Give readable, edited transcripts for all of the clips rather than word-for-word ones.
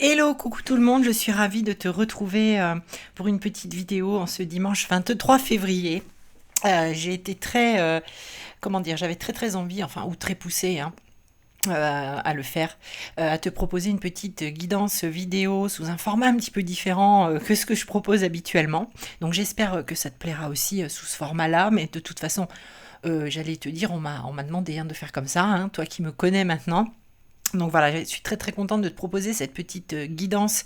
Hello, coucou tout le monde, je suis ravie de te retrouver pour une petite vidéo en ce dimanche 23 février. J'ai été comment dire, j'avais très envie, enfin, ou très poussée, hein, à le faire, à te proposer une petite guidance vidéo sous un format un petit peu différent que ce que je propose habituellement. Donc j'espère que ça te plaira aussi sous ce format-là, mais de toute façon, j'allais te dire, on m'a demandé hein, de faire comme ça, hein, toi qui me connais maintenant. Donc voilà, je suis très contente de te proposer cette petite guidance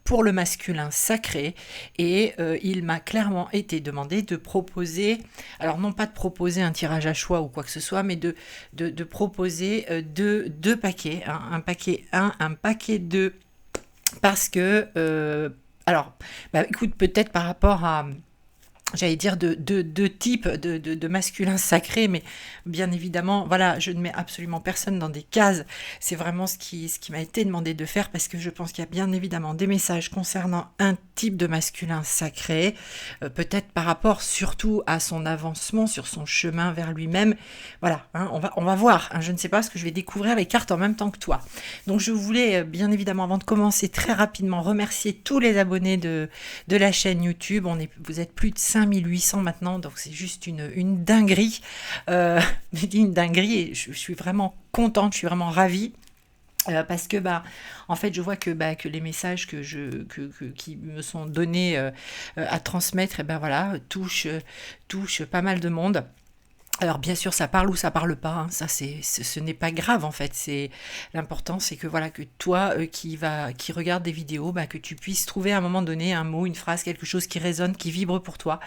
pour le masculin sacré et il m'a clairement été demandé de proposer, alors non pas de proposer un tirage à choix ou quoi que ce soit, mais de proposer deux paquets, hein, un paquet 2 parce que, alors, bah, écoute, peut-être par rapport à j'allais dire de type de masculin sacré, mais bien évidemment, voilà, je ne mets absolument personne dans des cases. C'est vraiment ce qui m'a été demandé de faire parce que je pense qu'il y a bien évidemment des messages concernant un type de masculin sacré, peut-être par rapport surtout à son avancement sur son chemin vers lui-même. Voilà, hein, on va voir. Hein, je ne sais pas ce que je vais découvrir les cartes en même temps que toi. Donc je voulais bien évidemment, avant de commencer, très rapidement remercier tous les abonnés de la chaîne YouTube. Vous êtes plus de 5800 maintenant, donc c'est juste une dinguerie. Je dis une dinguerie et je suis vraiment contente, je suis vraiment ravie. Parce que bah en fait je vois que les messages qui me sont donnés à transmettre et ben voilà touchent pas mal de monde. Alors bien sûr, ça parle ou ça parle pas, hein. Ça ce n'est pas grave en fait. C'est l'important, c'est que voilà que toi qui regarde des vidéos, bah, que tu puisses trouver à un moment donné un mot, une phrase, quelque chose qui résonne, qui vibre pour toi,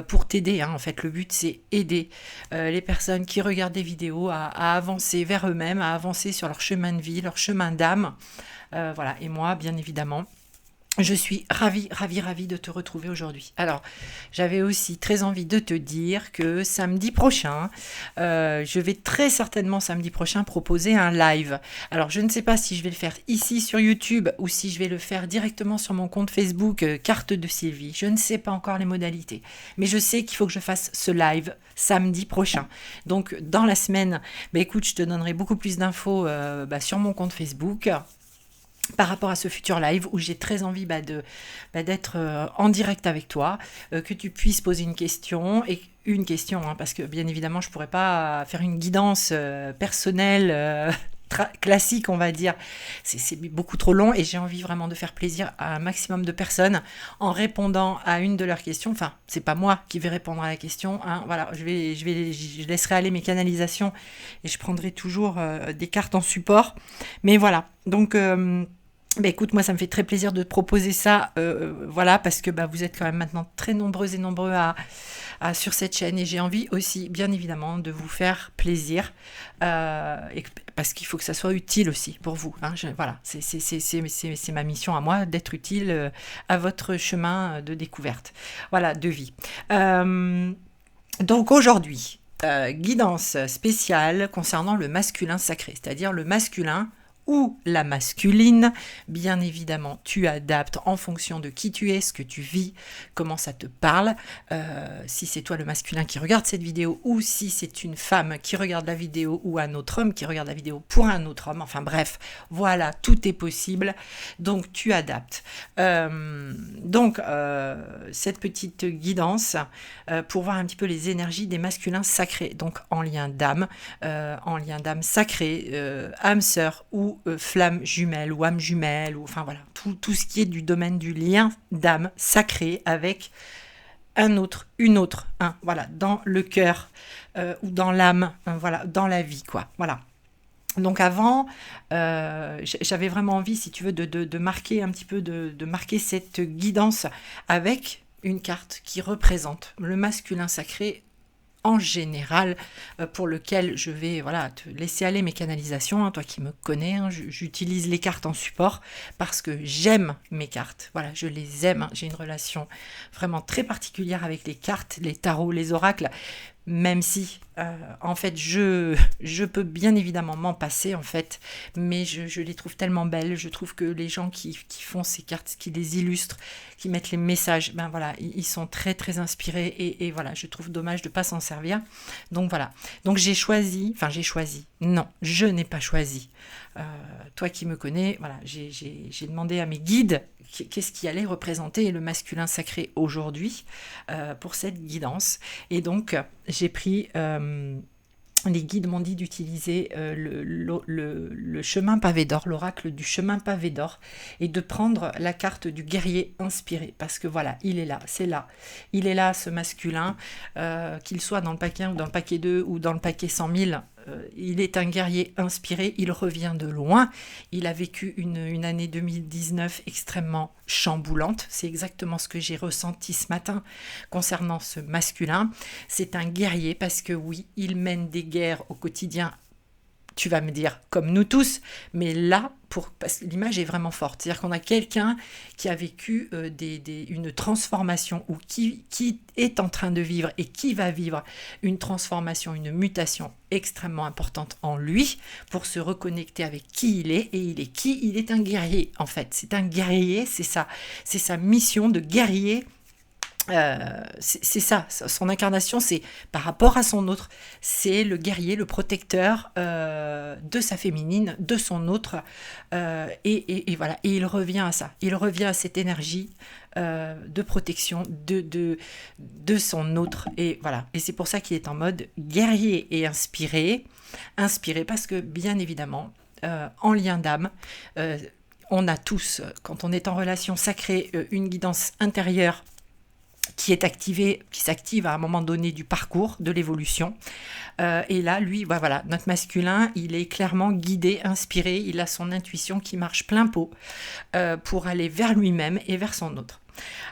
pour t'aider. Hein. En fait, le but c'est aider les personnes qui regardent des vidéos à avancer vers eux-mêmes, à avancer sur leur chemin de vie, leur chemin d'âme. Voilà. Et moi, bien évidemment. Je suis ravie de te retrouver aujourd'hui. Alors, j'avais aussi très envie de te dire que samedi prochain, je vais très certainement samedi prochain proposer un live. Alors, je ne sais pas si je vais le faire ici sur YouTube ou si je vais le faire directement sur mon compte Facebook Carte de Sylvie. Je ne sais pas encore les modalités, mais je sais qu'il faut que je fasse ce live samedi prochain. Donc, dans la semaine, bah, écoute, je te donnerai beaucoup plus d'infos sur mon compte Facebook par rapport à ce futur live où j'ai très envie d'être en direct avec toi, que tu puisses poser une question, hein, parce que bien évidemment je pourrais pas faire une guidance personnelle classique on va dire, c'est beaucoup trop long et j'ai envie vraiment de faire plaisir à un maximum de personnes en répondant à une de leurs questions. Enfin, c'est pas moi qui vais répondre à la question, hein. Voilà, je laisserai aller mes canalisations et je prendrai toujours des cartes en support, mais voilà, donc bah écoute, moi ça me fait très plaisir de te proposer ça, voilà, parce que bah, vous êtes quand même maintenant très nombreuses et nombreux sur cette chaîne et j'ai envie aussi, bien évidemment, de vous faire plaisir, parce qu'il faut que ça soit utile aussi pour vous. Hein, voilà, c'est ma mission à moi d'être utile à votre chemin de découverte, voilà, de vie. Donc aujourd'hui, guidance spéciale concernant le masculin sacré, c'est-à-dire le masculin ou la masculine. Bien évidemment, tu adaptes en fonction de qui tu es, ce que tu vis, comment ça te parle. Si c'est toi le masculin qui regarde cette vidéo ou si c'est une femme qui regarde la vidéo ou un autre homme qui regarde la vidéo pour un autre homme. Enfin bref, voilà, tout est possible. Donc tu adaptes. Cette petite guidance pour voir un petit peu les énergies des masculins sacrés. Donc en lien d'âme sacrée, âme sœur ou flamme jumelle ou âme jumelle, ou enfin voilà, tout ce qui est du domaine du lien d'âme sacré avec un autre, une autre, voilà, dans le cœur ou dans l'âme, voilà, dans la vie, quoi, voilà. Donc avant, j'avais vraiment envie, si tu veux, de marquer un petit peu, de marquer cette guidance avec une carte qui représente le masculin sacré en général, pour lequel je vais voilà, te laisser aller mes canalisations, hein, toi qui me connais, hein, j'utilise les cartes en support parce que j'aime mes cartes, voilà, je les aime, hein, j'ai une relation vraiment très particulière avec les cartes, les tarots, les oracles, même si, en fait, je peux bien évidemment m'en passer, en fait, mais je les trouve tellement belles. Je trouve que les gens qui font ces cartes, qui les illustrent, qui mettent les messages, ben voilà, ils sont très, très inspirés et voilà, je trouve dommage de ne pas s'en servir. Donc voilà. Donc j'ai choisi, non, je n'ai pas choisi. Euh, Toi qui me connais, voilà, j'ai demandé à mes guides qu'est-ce qui allait représenter le masculin sacré aujourd'hui pour cette guidance. Et donc, j'ai pris les guides m'ont dit d'utiliser le chemin pavé d'or, l'oracle du chemin pavé d'or, et de prendre la carte du guerrier inspiré, parce que voilà, il est là, c'est là. Il est là, ce masculin, qu'il soit dans le paquet 1 ou dans le paquet 2 ou dans le paquet 100 000, il est un guerrier inspiré, il revient de loin, il a vécu une année 2019 extrêmement chamboulante, c'est exactement ce que j'ai ressenti ce matin concernant ce masculin. C'est un guerrier parce que oui, il mène des guerres au quotidien, tu vas me dire, comme nous tous, mais là, parce que l'image est vraiment forte. C'est-à-dire qu'on a quelqu'un qui a vécu une transformation ou qui est en train de vivre et qui va vivre une transformation, une mutation extrêmement importante en lui pour se reconnecter avec qui il est. Et il est qui? Il est un guerrier, en fait. C'est un guerrier, c'est sa mission de guerrier. C'est ça, son incarnation, c'est par rapport à son autre, c'est le guerrier, le protecteur de sa féminine, de son autre, et voilà, et il revient à ça, il revient à cette énergie de protection de son autre, et voilà, et c'est pour ça qu'il est en mode guerrier et inspiré parce que bien évidemment, en lien d'âme, on a tous, quand on est en relation sacrée, une guidance intérieure qui s'active à un moment donné du parcours, de l'évolution. Et là, lui, voilà, notre masculin, il est clairement guidé, inspiré, il a son intuition qui marche plein pot pour aller vers lui-même et vers son autre.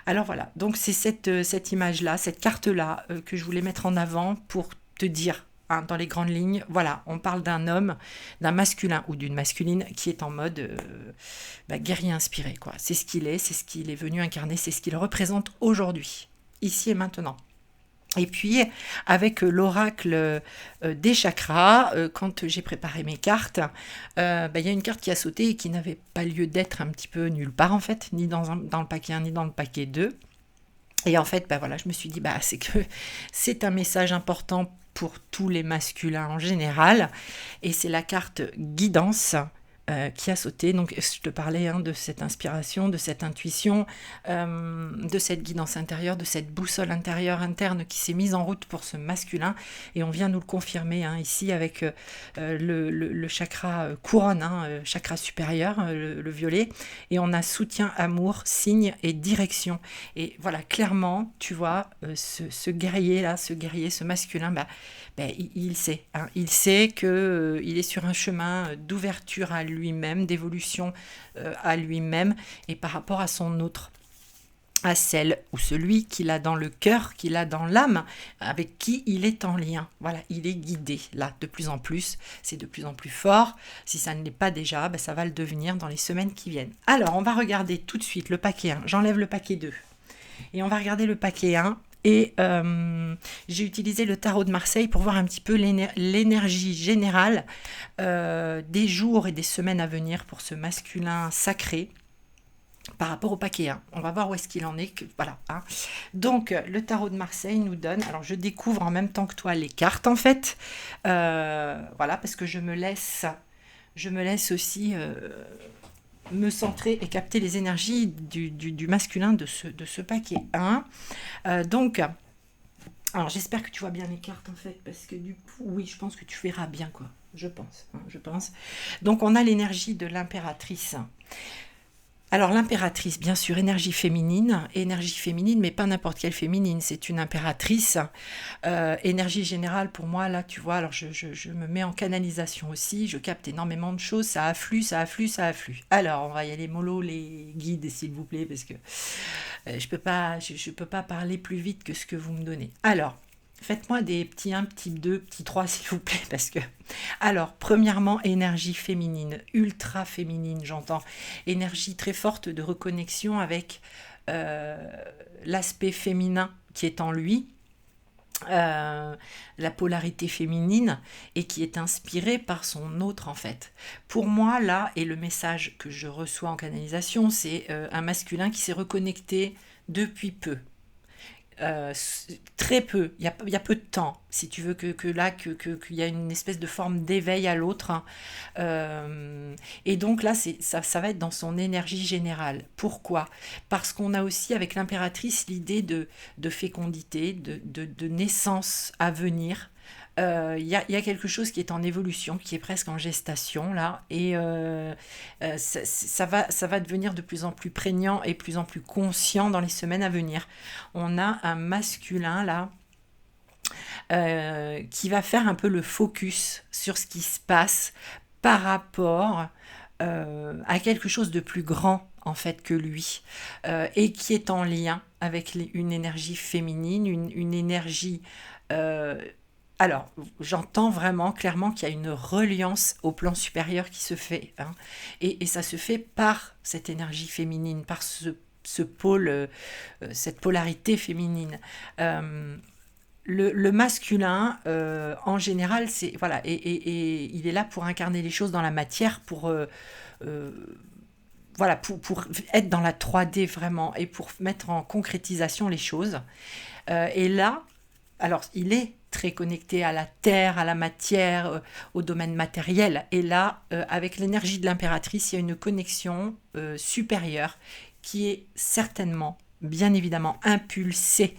Alors voilà, donc c'est cette image-là, cette carte-là que je voulais mettre en avant pour te dire, hein, dans les grandes lignes, voilà, on parle d'un homme, d'un masculin ou d'une masculine qui est en mode guerrier inspiré, quoi. C'est ce qu'il est venu incarner, c'est ce qu'il représente aujourd'hui, ici et maintenant. Et puis, avec l'oracle des chakras, quand j'ai préparé mes cartes, y a une carte qui a sauté et qui n'avait pas lieu d'être un petit peu nulle part, en fait, ni dans le paquet 1, ni dans le paquet 2. Et en fait, voilà, je me suis dit, c'est que c'est un message important pour tous les masculins en général. Et c'est la carte guidance qui a sauté. Donc, je te parlais de cette inspiration, de cette intuition, de cette guidance intérieure, de cette boussole intérieure interne qui s'est mise en route pour ce masculin. Et on vient nous le confirmer ici avec le chakra couronne, chakra supérieur, le violet. Et on a soutien, amour, signe et direction. Et voilà, clairement, tu vois, ce guerrier-là, ce masculin, il sait. Il sait qu'il est sur un chemin d'ouverture à lui-même, d'évolution à lui-même et par rapport à son autre, à celle ou celui qu'il a dans le cœur, qu'il a dans l'âme, avec qui il est en lien. Voilà, il est guidé là de plus en plus, c'est de plus en plus fort. Si ça ne l'est pas déjà, ça va le devenir dans les semaines qui viennent. Alors, on va regarder tout de suite le paquet 1. J'enlève le paquet 2. Et on va regarder le paquet 1. Et j'ai utilisé le tarot de Marseille pour voir un petit peu l'énergie générale des jours et des semaines à venir pour ce masculin sacré par rapport au paquet 1. On va voir où est-ce qu'il en est. Voilà. Donc, le tarot de Marseille nous donne... Alors, je découvre en même temps que toi les cartes, en fait. Voilà, parce que je me laisse aussi... me centrer et capter les énergies du masculin de ce paquet 1. Donc, alors j'espère que tu vois bien les cartes en fait, parce que du coup, oui, je pense que tu verras bien quoi, je pense. Donc, on a l'énergie de l'impératrice. Alors l'impératrice, bien sûr, énergie féminine, mais pas n'importe quelle féminine, c'est une impératrice. Énergie générale, pour moi, là, tu vois, alors je me mets en canalisation aussi, je capte énormément de choses, ça afflue. Alors, on va y aller mollo, les guides, s'il vous plaît, parce que je peux pas parler plus vite que ce que vous me donnez. Alors, faites-moi des petits 1, petits 2, petits 3, s'il vous plaît, parce que... Alors, premièrement, énergie féminine, ultra féminine, j'entends. Énergie très forte de reconnexion avec l'aspect féminin qui est en lui. euh, la polarité féminine et qui est inspiré par son autre en fait. Pour moi là, et le message que je reçois en canalisation, c'est un masculin qui s'est reconnecté depuis peu. Très peu, il y a peu de temps, si tu veux que là, qu'il y a une espèce de forme d'éveil à l'autre, hein. Et donc là, ça va être dans son énergie générale. Pourquoi? Parce qu'on a aussi avec l'impératrice l'idée de fécondité, de naissance à venir. Il y a quelque chose qui est en évolution, qui est presque en gestation là, et ça va devenir de plus en plus prégnant et plus en plus conscient dans les semaines à venir. On a un masculin là qui va faire un peu le focus sur ce qui se passe par rapport à quelque chose de plus grand en fait que lui, et qui est en lien avec une énergie féminine, une énergie euh, alors, j'entends vraiment clairement qu'il y a une reliance au plan supérieur qui se fait, hein. Et ça se fait par cette énergie féminine, par ce pôle, cette polarité féminine. Euh, le masculin, en général, c'est voilà, et il est là pour incarner les choses dans la matière, euh, voilà, pour être dans la 3D vraiment et pour mettre en concrétisation les choses. Et là, alors il est très connecté à la terre, à la matière, au domaine matériel. Et là, avec l'énergie de l'impératrice, il y a une connexion supérieure qui est certainement, bien évidemment, impulsée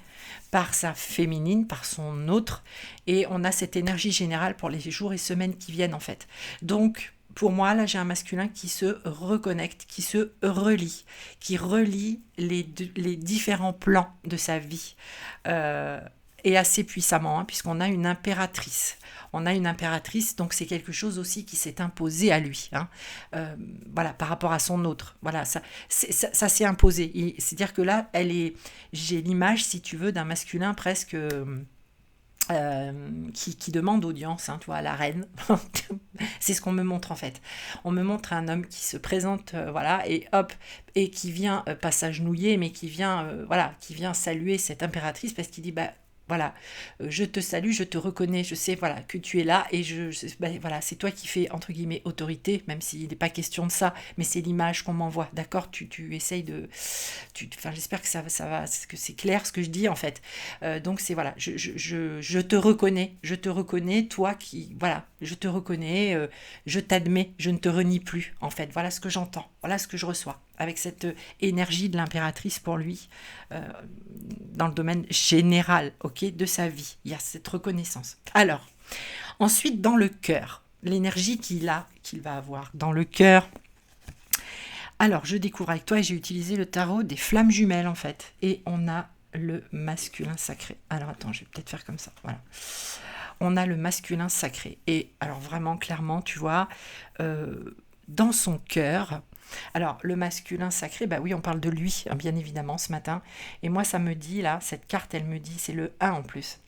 par sa féminine, par son autre, et on a cette énergie générale pour les jours et semaines qui viennent en fait. Donc, pour moi, là, j'ai un masculin qui se reconnecte, qui se relie, qui relie les différents plans de sa vie. Euh, et assez puissamment, hein, puisqu'on a une impératrice. On a une impératrice, donc c'est quelque chose aussi qui s'est imposé à lui, hein. Voilà, par rapport à son autre. Voilà, ça s'est imposé. C'est-à-dire que là, j'ai l'image, si tu veux, d'un masculin presque qui demande audience, hein, tu vois, à la reine. C'est ce qu'on me montre en fait. On me montre un homme qui se présente, voilà, et hop, et qui vient pas s'agenouiller, mais voilà, qui vient saluer cette impératrice parce qu'il dit, bah voilà, je te salue, je te reconnais, je sais voilà que tu es là et ben, voilà, c'est toi qui fais entre guillemets autorité, même s'il n'est pas question de ça, mais c'est l'image qu'on m'envoie, d'accord? Tu essayes de, enfin j'espère que ça va, que c'est clair ce que je dis en fait. Donc c'est voilà, je te reconnais, toi qui voilà, je te reconnais, je t'admets, je ne te renie plus en fait. Voilà ce que j'entends, voilà ce que je reçois avec cette énergie de l'impératrice pour lui, euh, dans le domaine général, ok, de sa vie. Il y a cette reconnaissance. Alors, ensuite, dans le cœur, l'énergie qu'il va avoir dans le cœur. Alors, je découvre avec toi et j'ai utilisé le tarot des flammes jumelles, en fait. Et on a le masculin sacré. Alors, attends, je vais peut-être faire comme ça. Voilà. On a le masculin sacré. Et alors, vraiment, clairement, tu vois, dans son cœur. Alors, le masculin sacré, bah oui, on parle de lui, hein, bien évidemment, ce matin. Et moi, ça me dit, là, cette carte, elle me dit, c'est le 1 en plus.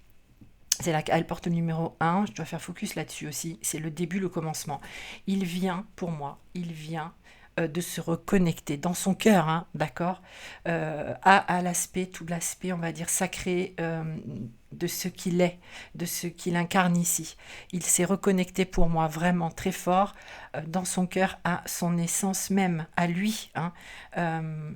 Elle porte le numéro 1, je dois faire focus là-dessus aussi. C'est le début, le commencement. Il vient, pour moi, il vient de se reconnecter dans son cœur, hein, d'accord, à l'aspect, tout l'aspect, on va dire, sacré de ce qu'il est, de ce qu'il incarne ici. Il s'est reconnecté pour moi vraiment très fort dans son cœur à son essence même, à lui, hein. Euh,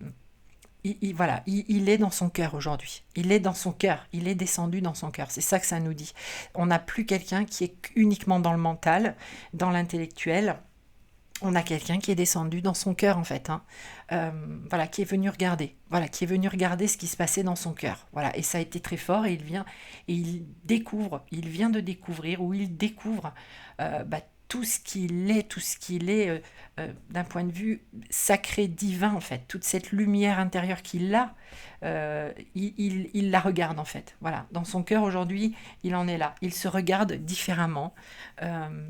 voilà, il est dans son cœur aujourd'hui. Il est dans son cœur. Il est descendu dans son cœur. C'est ça que ça nous dit. On n'a plus quelqu'un qui est uniquement dans le mental, dans l'intellectuel. On a quelqu'un qui est descendu dans son cœur en fait, hein. Voilà, qui est venu regarder, voilà, qui est venu regarder ce qui se passait dans son cœur, voilà, et ça a été très fort et il vient de découvrir ou il découvre bah, tout ce qu'il est d'un point de vue sacré, divin en fait, toute cette lumière intérieure qu'il a, il la regarde en fait, voilà, dans son cœur aujourd'hui, il en est là, il se regarde différemment. Euh,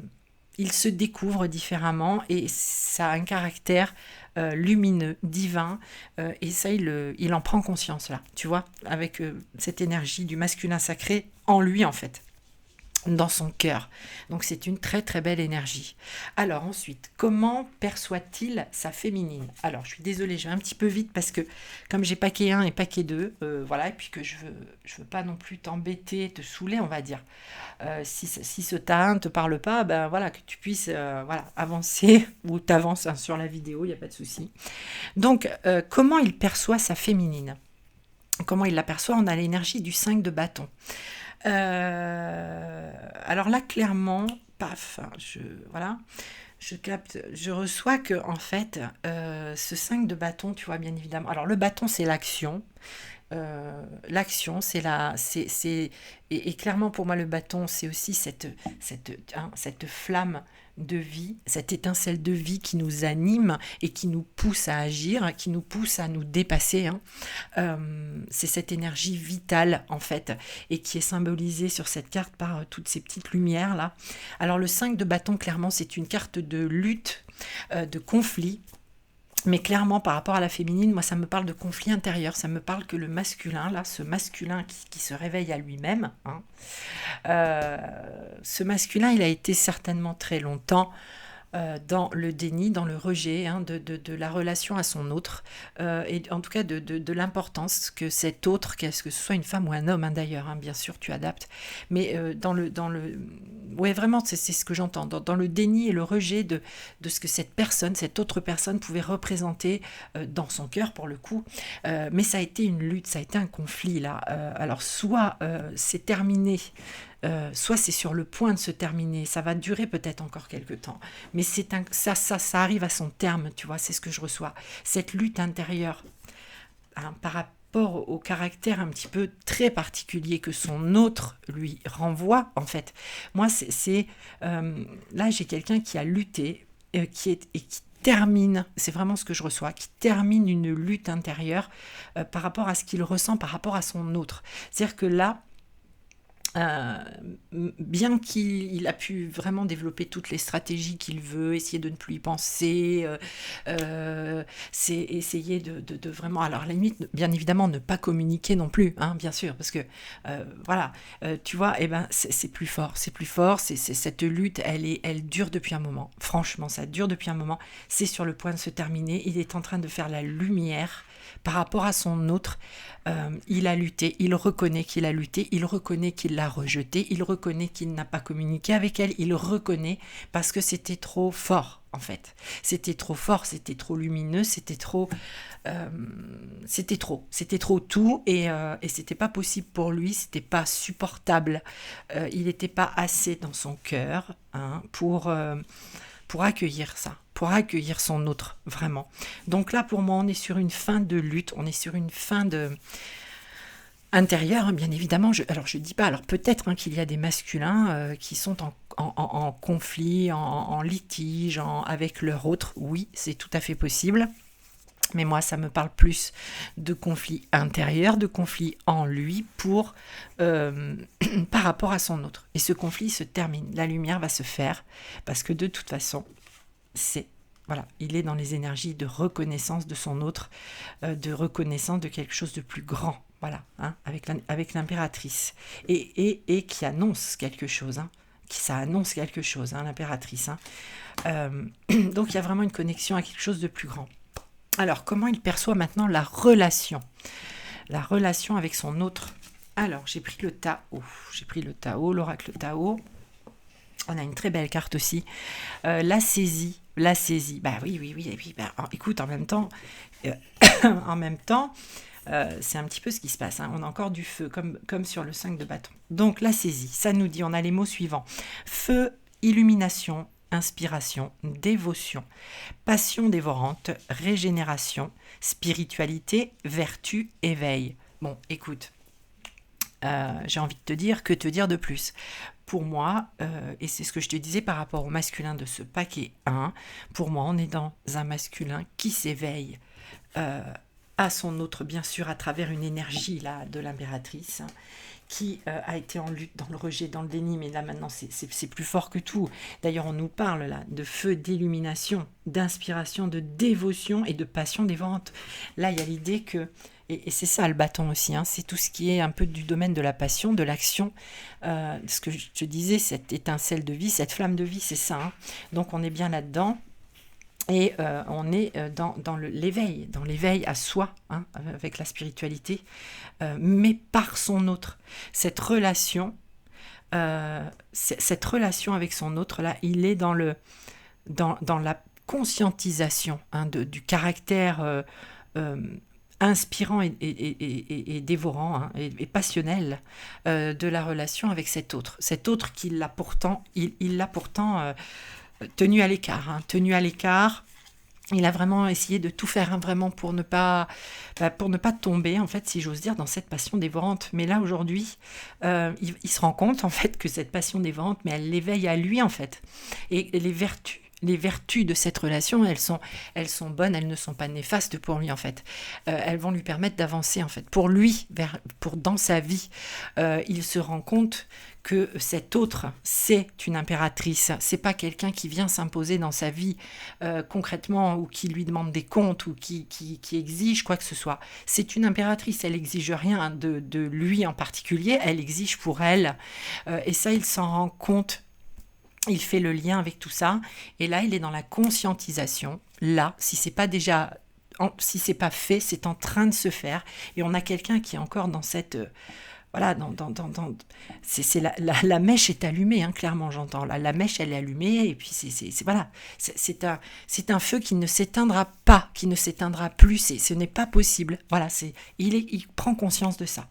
il se découvre différemment et ça a un caractère lumineux, divin, et ça il en prend conscience là, tu vois, avec cette énergie du masculin sacré en lui en fait. dans son cœur. Donc c'est une très très belle énergie. Alors ensuite, comment perçoit-il sa féminine? Alors je suis désolée, je vais un petit peu vite parce que comme j'ai paquet 1 et paquet 2, voilà, et puis que je veux pas non plus t'embêter, te saouler, on va dire. Si ce tarin ne te parle pas, ben voilà, que tu puisses voilà, avancer ou t'avances hein, sur la vidéo, il n'y a pas de souci. Donc comment il perçoit sa féminine? Comment il l'aperçoit? On a l'énergie du 5 de bâton. Alors là, clairement, paf, voilà, je capte, je reçois que, en fait, ce 5 de bâton, tu vois, bien évidemment. Alors, le bâton, c'est l'action. L'action, et clairement pour moi le bâton, c'est aussi cette flamme de vie, cette étincelle de vie qui nous anime et qui nous pousse à agir, qui nous pousse à nous dépasser. Hein. C'est cette énergie vitale en fait et qui est symbolisée sur cette carte par toutes ces petites lumières là. Alors le 5 de bâton, clairement, c'est une carte de lutte, de conflit. Mais clairement, par rapport à la féminine, moi, ça me parle de conflit intérieur. Ça me parle que le masculin, là, ce masculin qui se réveille à lui-même, hein, ce masculin, il a été certainement très longtemps dans le déni, dans le rejet hein, de la relation à son autre, et en tout cas de l'importance que cet autre, qu'est-ce que ce soit une femme ou un homme hein, d'ailleurs, hein, bien sûr tu adaptes, mais ouais vraiment c'est ce que j'entends, dans le déni et le rejet de ce que cette autre personne pouvait représenter dans son cœur pour le coup, mais ça a été une lutte, ça a été un conflit là, alors soit c'est terminé, soit c'est sur le point de se terminer, ça va durer peut-être encore quelques temps, mais ça arrive à son terme, tu vois, c'est ce que je reçois. Cette lutte intérieure hein, par rapport au caractère un petit peu très particulier que son autre lui renvoie, en fait. Moi, là, j'ai quelqu'un qui a lutté, et qui termine, c'est vraiment ce que je reçois, qui termine une lutte intérieure par rapport à ce qu'il ressent, par rapport à son autre. C'est-à-dire que là, euh, bien qu'il a pu vraiment développer toutes les stratégies qu'il veut, essayer de ne plus y penser, c'est essayer de vraiment, alors à la limite, bien évidemment, ne pas communiquer non plus, hein, bien sûr, parce que voilà, tu vois, eh ben, c'est plus fort, cette lutte, elle dure depuis un moment, franchement, ça dure depuis un moment, c'est sur le point de se terminer, il est en train de faire la lumière par rapport à son autre, il a lutté, il reconnaît qu'il a lutté, il reconnaît qu'il l'a rejetée, il reconnaît qu'il n'a pas communiqué avec elle, il reconnaît parce que c'était trop fort en fait. C'était trop fort, c'était trop lumineux, c'était trop tout et c'était pas possible pour lui, c'était pas supportable. Il n'était pas assez dans son cœur hein, pour accueillir ça, pour accueillir son autre, vraiment. Donc là, pour moi, on est sur une fin de lutte, on est sur une fin de intérieure, hein, bien évidemment. Alors, je dis pas, alors peut-être hein, qu'il y a des masculins qui sont en conflit, en litige avec leur autre. Oui, c'est tout à fait possible. Mais moi, ça me parle plus de conflit intérieur, de conflit en lui par rapport à son autre. Et ce conflit se termine. La lumière va se faire parce que de toute façon, voilà, il est dans les énergies de reconnaissance de son autre, de reconnaissance de quelque chose de plus grand. Voilà, hein, avec l'impératrice. Et qui annonce quelque chose. Hein, ça annonce quelque chose, hein, l'impératrice. Hein. Donc il y a vraiment une connexion à quelque chose de plus grand. Alors, comment il perçoit maintenant la relation avec son autre? Alors, j'ai pris le Tao, l'oracle Tao. On a une très belle carte aussi. La saisie. Bah oui. Et puis, bah, écoute, en même temps, c'est un petit peu ce qui se passe. Hein. On a encore du feu, comme sur le 5 de bâton. Donc, la saisie, ça nous dit, on a les mots suivants. Feu, illumination, inspiration, dévotion, passion dévorante, régénération, spiritualité, vertu, éveil. Bon, écoute, j'ai envie de te dire, que te dire de plus? Pour moi, et c'est ce que je te disais par rapport au masculin de ce paquet 1, pour moi, on est dans un masculin qui s'éveille à son autre, bien sûr, à travers une énergie là, de l'impératrice, hein, qui a été en lutte dans le rejet, dans le déni, mais là maintenant c'est plus fort que tout. D'ailleurs on nous parle là de feu, d'illumination, d'inspiration, de dévotion et de passion dévorante. Là il y a l'idée que Et c'est ça le bâton aussi, hein, c'est tout ce qui est un peu du domaine de la passion, de l'action. Ce que je te disais, cette étincelle de vie, cette flamme de vie, c'est ça, hein. Donc on est bien là-dedans. Et on est dans l'éveil, dans l'éveil à soi, hein, avec la spiritualité, mais par son autre. Cette relation, cette relation avec son autre, là, il est dans la conscientisation, hein, du caractère euh, inspirant et dévorant, hein, et passionnel, de la relation avec cet autre. Cet autre qu'il l'a pourtant, il l'a pourtant tenu à l'écart, hein, tenu à l'écart. Il a vraiment essayé de tout faire, hein, vraiment pour ne pas tomber, en fait, si j'ose dire, dans cette passion dévorante. Mais là, aujourd'hui, il se rend compte, en fait, que cette passion dévorante, mais elle l'éveille à lui, en fait. Et les vertus de cette relation, elles sont bonnes, elles ne sont pas néfastes pour lui, en fait. Elles vont lui permettre d'avancer, en fait. Pour lui, dans sa vie, il se rend compte que cet autre, c'est une impératrice. C'est pas quelqu'un qui vient s'imposer dans sa vie concrètement, ou qui lui demande des comptes, ou qui exige quoi que ce soit. C'est une impératrice, elle exige rien de lui en particulier, elle exige pour elle. Et ça, il s'en rend compte. Il fait le lien avec tout ça. Et là, il est dans la conscientisation. Là, si c'est pas déjà... Si c'est pas fait, c'est en train de se faire. Et on a quelqu'un qui est encore dans cette... voilà, la mèche est allumée, hein, clairement, j'entends. La mèche, elle est allumée, et puis voilà. C'est un feu qui ne s'éteindra pas, qui ne s'éteindra plus. Ce n'est pas possible. Voilà, il prend conscience de ça.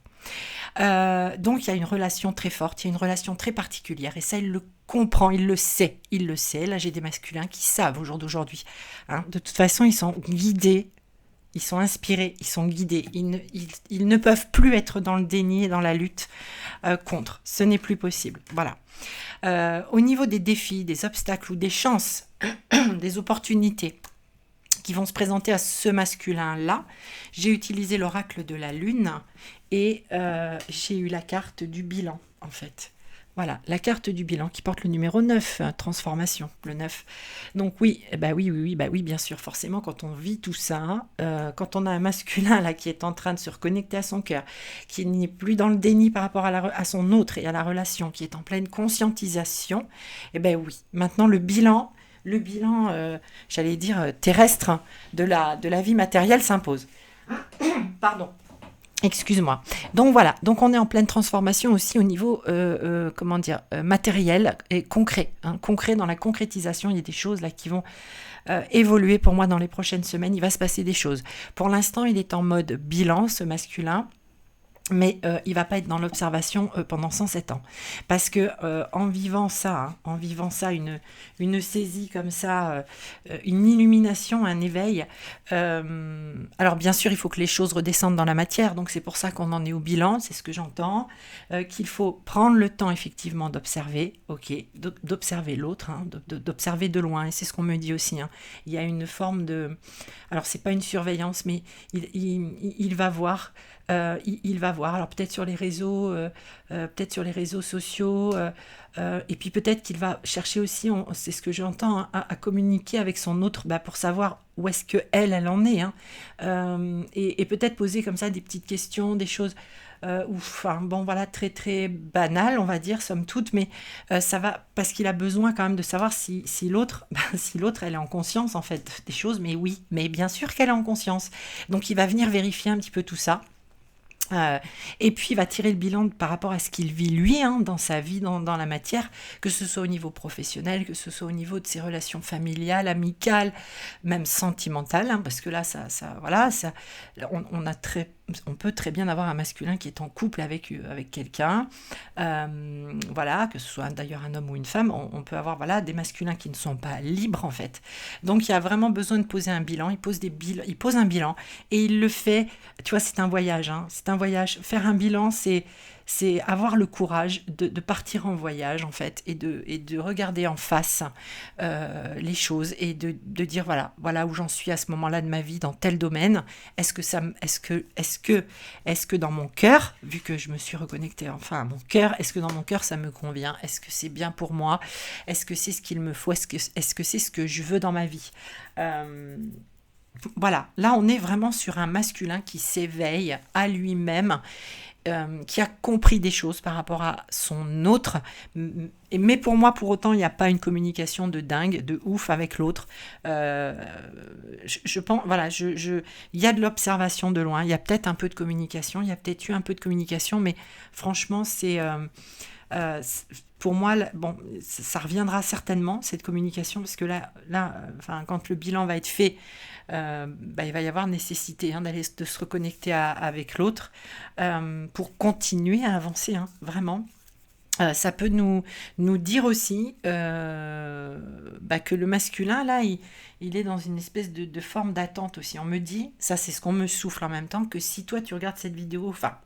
Donc, il y a une relation très forte, il y a une relation très particulière, et ça, il le comprend, il le sait. Là, j'ai des masculins qui savent au jour d'aujourd'hui, hein. De toute façon, ils sont guidés. Ils sont inspirés, ils sont guidés, ils ne peuvent plus être dans le déni et dans la lutte contre. Ce n'est plus possible. Voilà. Au niveau des défis, des obstacles ou des chances, des opportunités qui vont se présenter à ce masculin-là, j'ai utilisé l'oracle de la lune et j'ai eu la carte du bilan, en fait. Voilà, la carte du bilan qui porte le numéro 9, transformation, le 9. Donc oui, oui, bien sûr, forcément, quand on vit tout ça, quand on a un masculin là qui est en train de se reconnecter à son cœur, qui n'est plus dans le déni par rapport à son autre et à la relation, qui est en pleine conscientisation, oui, maintenant le bilan, j'allais dire terrestre, de la vie matérielle s'impose. Pardon. Excuse-moi. Donc voilà, donc on est en pleine transformation aussi au niveau, matériel et concret, hein, concret dans la concrétisation. Il y a des choses là qui vont évoluer pour moi dans les prochaines semaines. Il va se passer des choses. Pour l'instant, il est en mode bilan, ce masculin. Mais il va pas être dans l'observation pendant 107 ans. Parce que en vivant ça, une saisie comme ça, une illumination, un éveil, alors bien sûr, il faut que les choses redescendent dans la matière, donc c'est pour ça qu'on en est au bilan, c'est ce que j'entends, qu'il faut prendre le temps effectivement d'observer, d'observer l'autre, hein, d'observer de loin, et c'est ce qu'on me dit aussi, hein. Il y a une forme de... Alors c'est pas une surveillance, mais il va voir... il va voir, alors peut-être sur les réseaux, sociaux, et puis peut-être qu'il va chercher aussi, c'est ce que j'entends, hein, à communiquer avec son autre, pour savoir où est-ce que elle en est, hein. Et peut-être poser comme ça des petites questions, des choses, voilà, très très banales, on va dire, somme toute, mais ça va, parce qu'il a besoin quand même de savoir si l'autre, si l'autre, elle est en conscience, en fait, des choses, mais oui, mais bien sûr qu'elle est en conscience. Donc il va venir vérifier un petit peu tout ça. Et puis il va tirer le bilan par rapport à ce qu'il vit lui, hein, dans sa vie, dans la matière, que ce soit au niveau professionnel, que ce soit au niveau de ses relations familiales, amicales, même sentimentales, hein, parce que là, on peut très bien avoir un masculin qui est en couple avec quelqu'un, voilà, que ce soit d'ailleurs un homme ou une femme, on peut avoir des masculins qui ne sont pas libres, en fait. Donc il y a vraiment besoin de poser un bilan, il pose un bilan, et il le fait, tu vois, c'est un voyage, hein, c'est un voyage. Faire un bilan, c'est avoir le courage de partir en voyage, en fait, et de regarder en face les choses, et de dire voilà où j'en suis à ce moment-là de ma vie dans tel domaine. Est-ce que dans mon cœur, vu que je me suis reconnectée enfin à mon cœur, est-ce que dans mon cœur ça me convient? Est-ce que c'est bien pour moi? Est-ce que c'est ce qu'il me faut? Est-ce que c'est ce que je veux dans ma vie? Voilà, là on est vraiment sur un masculin qui s'éveille à lui-même, qui a compris des choses par rapport à son autre. Mais pour moi, pour autant, il n'y a pas une communication de dingue, de ouf avec l'autre. Euh, je pense, voilà, il y a de l'observation de loin, il y a peut-être un peu de communication, il y a peut-être eu un peu de communication, mais franchement, pour moi, bon, ça reviendra certainement, cette communication, parce que enfin, quand le bilan va être fait, bah, il va y avoir nécessité de se reconnecter avec l'autre pour continuer à avancer, hein, vraiment. Ça peut nous dire aussi bah, que le masculin, là, il est dans une espèce de forme d'attente aussi. On me dit, ça c'est ce qu'on me souffle en même temps, que si toi tu regardes cette vidéo, enfin,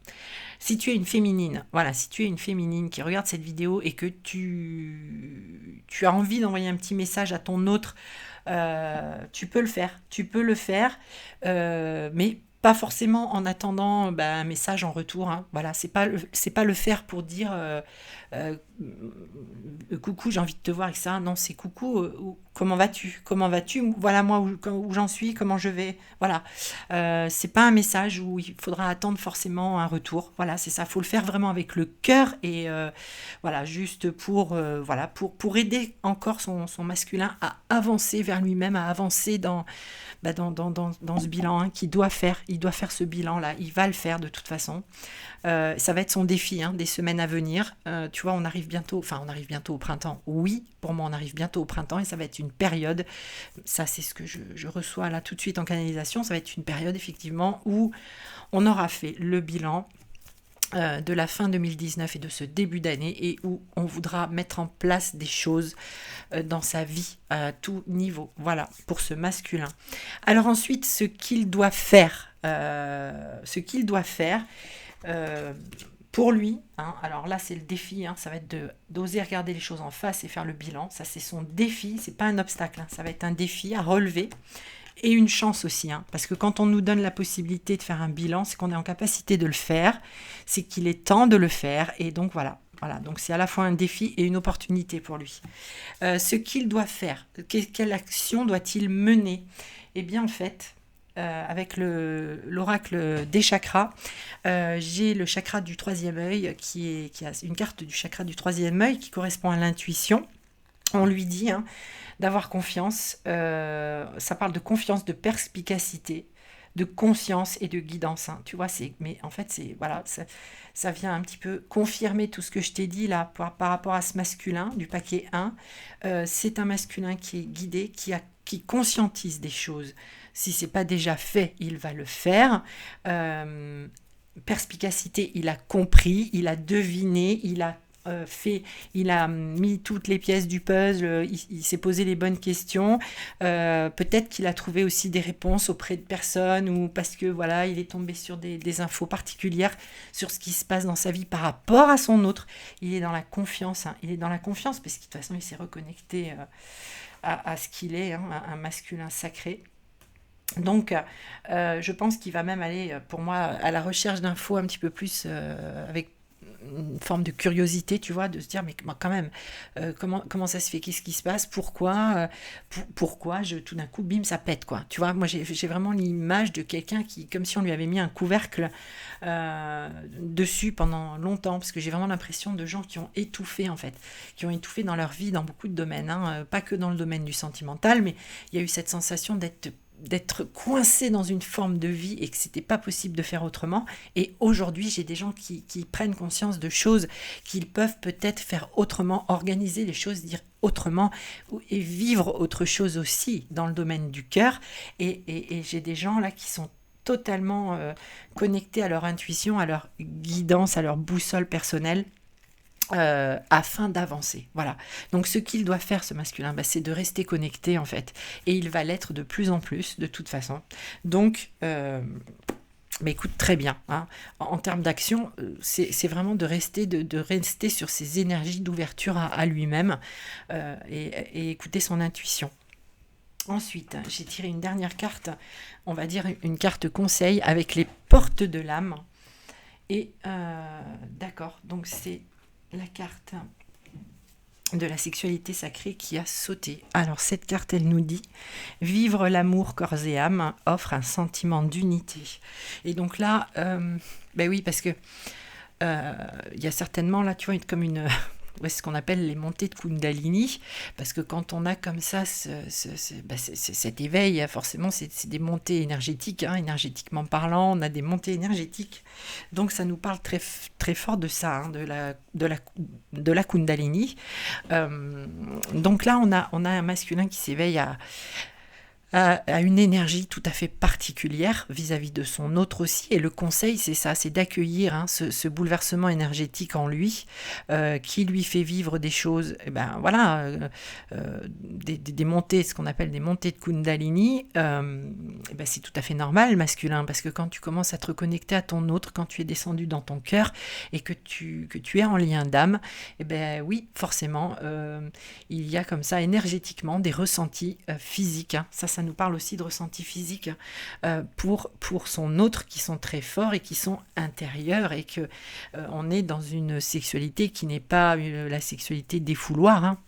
si tu es une féminine, voilà, si tu es une féminine qui regarde cette vidéo et que tu as envie d'envoyer un petit message à ton autre, tu peux le faire. Tu peux le faire, mais pas forcément en attendant bah, un message en retour, hein. Voilà, c'est pas le faire pour dire euh, coucou, j'ai envie de te voir, etc. Non, c'est coucou, comment vas-tu? Comment vas-tu? Voilà moi où j'en suis, comment je vais. Voilà. C'est pas un message où il faudra attendre forcément un retour. Voilà, c'est ça. Faut le faire vraiment avec le cœur et voilà, juste voilà, pour aider encore son masculin à avancer vers lui-même, à avancer bah, dans ce bilan hein, qu'il doit faire. Il doit faire ce bilan-là. Il va le faire de toute façon. Ça va être son défi hein, des semaines à venir. Tu vois, on arrive bientôt au printemps. Oui, pour moi, on arrive bientôt au printemps et ça va être une période, ça c'est ce que je reçois là tout de suite en canalisation, ça va être une période effectivement où on aura fait le bilan de la fin 2019 et de ce début d'année et où on voudra mettre en place des choses dans sa vie à tout niveau. Voilà, pour ce masculin. Alors ensuite, ce qu'il doit faire, euh, pour lui, hein, alors là c'est le défi, hein, ça va être d'oser regarder les choses en face et faire le bilan. Ça c'est son défi, c'est pas un obstacle, hein, ça va être un défi à relever et une chance aussi, hein, parce que quand on nous donne la possibilité de faire un bilan, c'est qu'on est en capacité de le faire, c'est qu'il est temps de le faire et donc voilà. Voilà, donc c'est à la fois un défi et une opportunité pour lui. Ce qu'il doit faire, quelle action doit-il mener? Eh bien en fait, avec l'oracle des chakras, j'ai le chakra du troisième œil qui a une carte du chakra du troisième œil qui correspond à l'intuition. On lui dit hein, d'avoir confiance, ça parle de confiance, de perspicacité, de conscience et de guidance. Hein. Tu vois, mais en fait, voilà, ça vient un petit peu confirmer tout ce que je t'ai dit là par rapport à ce masculin du paquet 1. C'est un masculin qui est guidé, qui conscientise des choses. Si c'est pas déjà fait, il va le faire. Perspicacité, il a compris, il a deviné, il a mis toutes les pièces du puzzle, il s'est posé les bonnes questions. Peut-être qu'il a trouvé aussi des réponses auprès de personnes ou parce que voilà, il est tombé sur des infos particulières sur ce qui se passe dans sa vie par rapport à son autre. Il est dans la confiance, hein. Il est dans la confiance parce que de toute façon, il s'est reconnecté à ce qu'il est, hein, un masculin sacré. Donc, je pense qu'il va même aller, pour moi, à la recherche d'infos un petit peu plus avec une forme de curiosité, tu vois, de se dire, mais quand même, comment ça se fait? Qu'est-ce qui se passe? Pourquoi tout d'un coup, bim, ça pète, quoi. Tu vois, moi, j'ai vraiment l'image de quelqu'un qui, comme si on lui avait mis un couvercle dessus pendant longtemps, parce que j'ai vraiment l'impression de gens qui ont étouffé, en fait, qui ont étouffé dans leur vie, dans beaucoup de domaines, hein, pas que dans le domaine du sentimental, mais il y a eu cette sensation d'être coincé dans une forme de vie et que c'était pas possible de faire autrement. Et aujourd'hui, j'ai des gens qui prennent conscience de choses qu'ils peuvent peut-être faire autrement, organiser les choses, dire autrement et vivre autre chose aussi dans le domaine du cœur. Et j'ai des gens là qui sont totalement connectés à leur intuition, à leur guidance, à leur boussole personnelle. Afin d'avancer. Voilà. Donc ce qu'il doit faire, ce masculin, bah, c'est de rester connecté en fait. Et il va l'être de plus en plus, de toute façon. Donc, bah, écoute, très bien. Hein. En termes d'action, c'est vraiment de rester sur ses énergies d'ouverture à lui-même et écouter son intuition. Ensuite, j'ai tiré une dernière carte, on va dire une carte conseil avec les portes de l'âme. Et d'accord, donc c'est la carte de la sexualité sacrée qui a sauté. Alors cette carte, elle nous dit vivre l'amour corps et âme offre un sentiment d'unité. Et donc là, ben oui, parce que il y a certainement là, tu vois, comme une ouais, ce qu'on appelle les montées de Kundalini, parce que quand on a comme ça cet éveil, forcément c'est des montées énergétiques, hein, énergétiquement parlant, on a des montées énergétiques, donc ça nous parle très, très fort de ça, hein, de la Kundalini. Donc là on a un masculin qui s'éveille à une énergie tout à fait particulière vis-à-vis de son autre aussi. Et le conseil, c'est ça, c'est d'accueillir hein, ce bouleversement énergétique en lui, qui lui fait vivre des choses, des montées, ce qu'on appelle des montées de Kundalini. C'est tout à fait normal, masculin, parce que quand tu commences à te reconnecter à ton autre, quand tu es descendu dans ton cœur et que tu es en lien d'âme, oui, forcément, il y a comme ça énergétiquement des ressentis physiques. Hein. Ça nous parle aussi de ressentis physiques pour son autre qui sont très forts et qui sont intérieurs et que on est dans une sexualité qui n'est pas la sexualité défouloir, hein,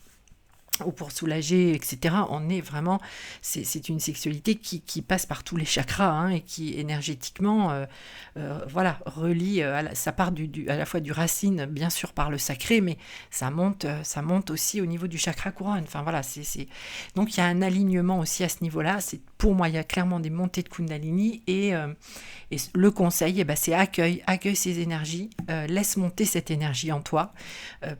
ou pour soulager, etc. On est vraiment, c'est une sexualité qui passe par tous les chakras hein, et qui énergétiquement, relie. Ça part à la fois du racine, bien sûr par le sacré, mais ça monte aussi au niveau du chakra couronne. Enfin voilà, donc il y a un alignement aussi à ce niveau-là. Pour moi, il y a clairement des montées de Kundalini et le conseil, c'est accueille ces énergies, laisse monter cette énergie en toi,